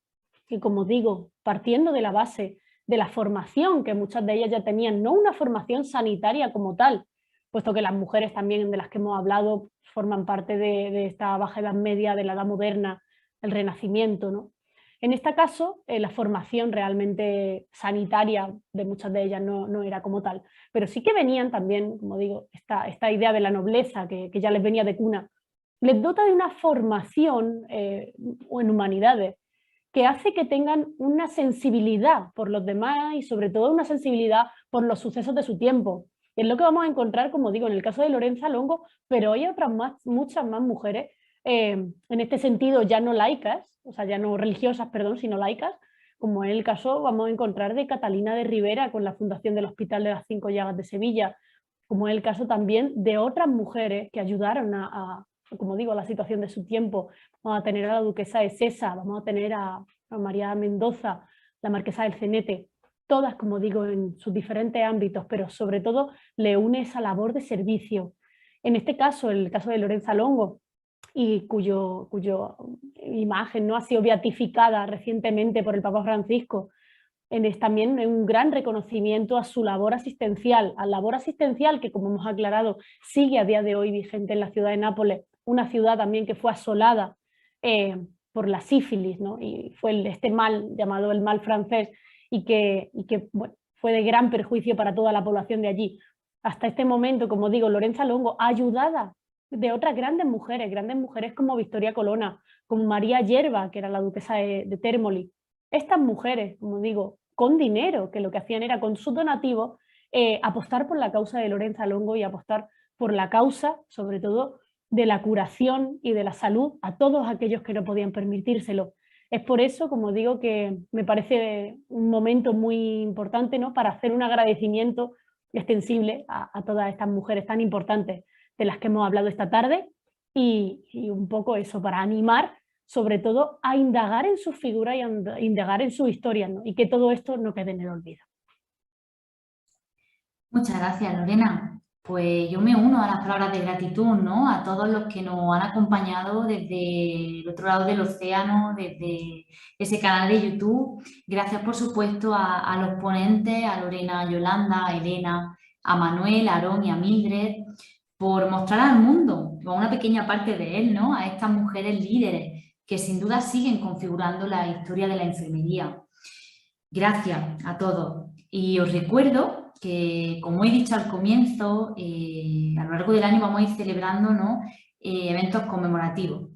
que como digo, partiendo de la base de la formación que muchas de ellas ya tenían, no una formación sanitaria como tal, puesto que las mujeres también de las que hemos hablado forman parte de esta baja edad media, de la edad moderna, el Renacimiento, ¿no? En este caso, la formación realmente sanitaria de muchas de ellas no era como tal, pero sí que venían también, como digo, esta idea de la nobleza que ya les venía de cuna, les dota de una formación en humanidades que hace que tengan una sensibilidad por los demás y sobre todo una sensibilidad por los sucesos de su tiempo. Y es lo que vamos a encontrar, como digo, en el caso de Lorenza Longo, pero hay otras muchas más mujeres, en este sentido ya no laicas, o sea, ya no religiosas, perdón, sino laicas, como en el caso vamos a encontrar de Catalina de Rivera con la fundación del Hospital de las Cinco Llagas de Sevilla, como es el caso también de otras mujeres que ayudaron como digo, a la situación de su tiempo. Vamos a tener a la duquesa de Sesa, vamos a tener a María Mendoza, la marquesa del Cenete, todas, como digo, en sus diferentes ámbitos, pero sobre todo le une esa labor de servicio. En este caso, el caso de Lorenza Longo, y cuyo imagen no ha sido beatificada recientemente por el Papa Francisco, es también un gran reconocimiento a su labor asistencial, que, como hemos aclarado, sigue a día de hoy vigente en la ciudad de Nápoles, una ciudad también que fue asolada por la sífilis, ¿no? Y fue este mal llamado el mal francés y que bueno, fue de gran perjuicio para toda la población de allí. Hasta este momento, como digo, Lorenza Longo, ayudada de otras grandes mujeres como Victoria Colonna, como María Yerba, que era la duquesa de Termoli. Estas mujeres, como digo, con dinero, que lo que hacían era con sus donativos, apostar por la causa de Lorenza Longo y apostar por la causa, sobre todo, de la curación y de la salud a todos aquellos que no podían permitírselo. Es por eso, como digo, que me parece un momento muy importante, ¿no?, para hacer un agradecimiento extensible a todas estas mujeres tan importantes de las que hemos hablado esta tarde y un poco eso, para animar sobre todo a indagar en sus figuras y a indagar en sus historias, ¿no? Y que todo esto no quede en el olvido. Muchas gracias, Lorena. Pues yo me uno a las palabras de gratitud, ¿no?, a todos los que nos han acompañado desde el otro lado del océano, desde ese canal de YouTube. Gracias, por supuesto, a los ponentes, a Lorena, a Yolanda, a Elena, a Manuel, a Aarón y a Mildred, por mostrar al mundo, o a una pequeña parte de él, ¿no?, a estas mujeres líderes que sin duda siguen configurando la historia de la enfermería. Gracias a todos. Y os recuerdo que, como he dicho al comienzo, a lo largo del año vamos a ir celebrando, ¿no?, eventos conmemorativos.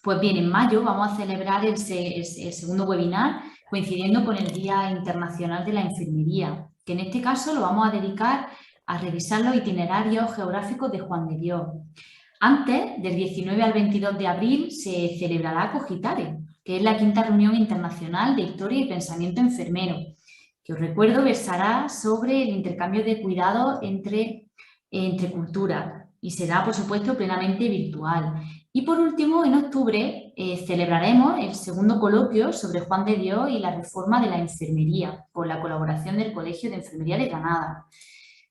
Pues bien, en mayo vamos a celebrar el segundo webinar, coincidiendo con el Día Internacional de la Enfermería, que en este caso lo vamos a dedicar a revisar los itinerarios geográficos de Juan de Dios. Antes, del 19 al 22 de abril, se celebrará Cogitare, que es la 5ª reunión internacional de historia y pensamiento enfermero, que os recuerdo versará sobre el intercambio de cuidados entre culturas y será, por supuesto, plenamente virtual. Y por último, en octubre celebraremos el segundo coloquio sobre Juan de Dios y la reforma de la enfermería, con la colaboración del Colegio de Enfermería de Granada.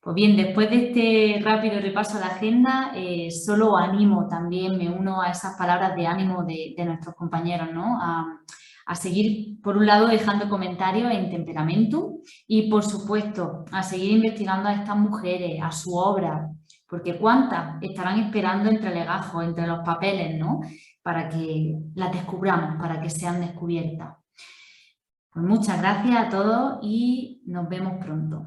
Pues bien, después de este rápido repaso a la agenda, solo animo, también me uno a esas palabras de ánimo de nuestros compañeros, ¿no?, a seguir, por un lado, dejando comentarios en Temperamentum y, por supuesto, a seguir investigando a estas mujeres, a su obra, porque cuántas estarán esperando entre legajos, entre los papeles, ¿no?, para que las descubramos, para que sean descubiertas. Pues muchas gracias a todos y nos vemos pronto.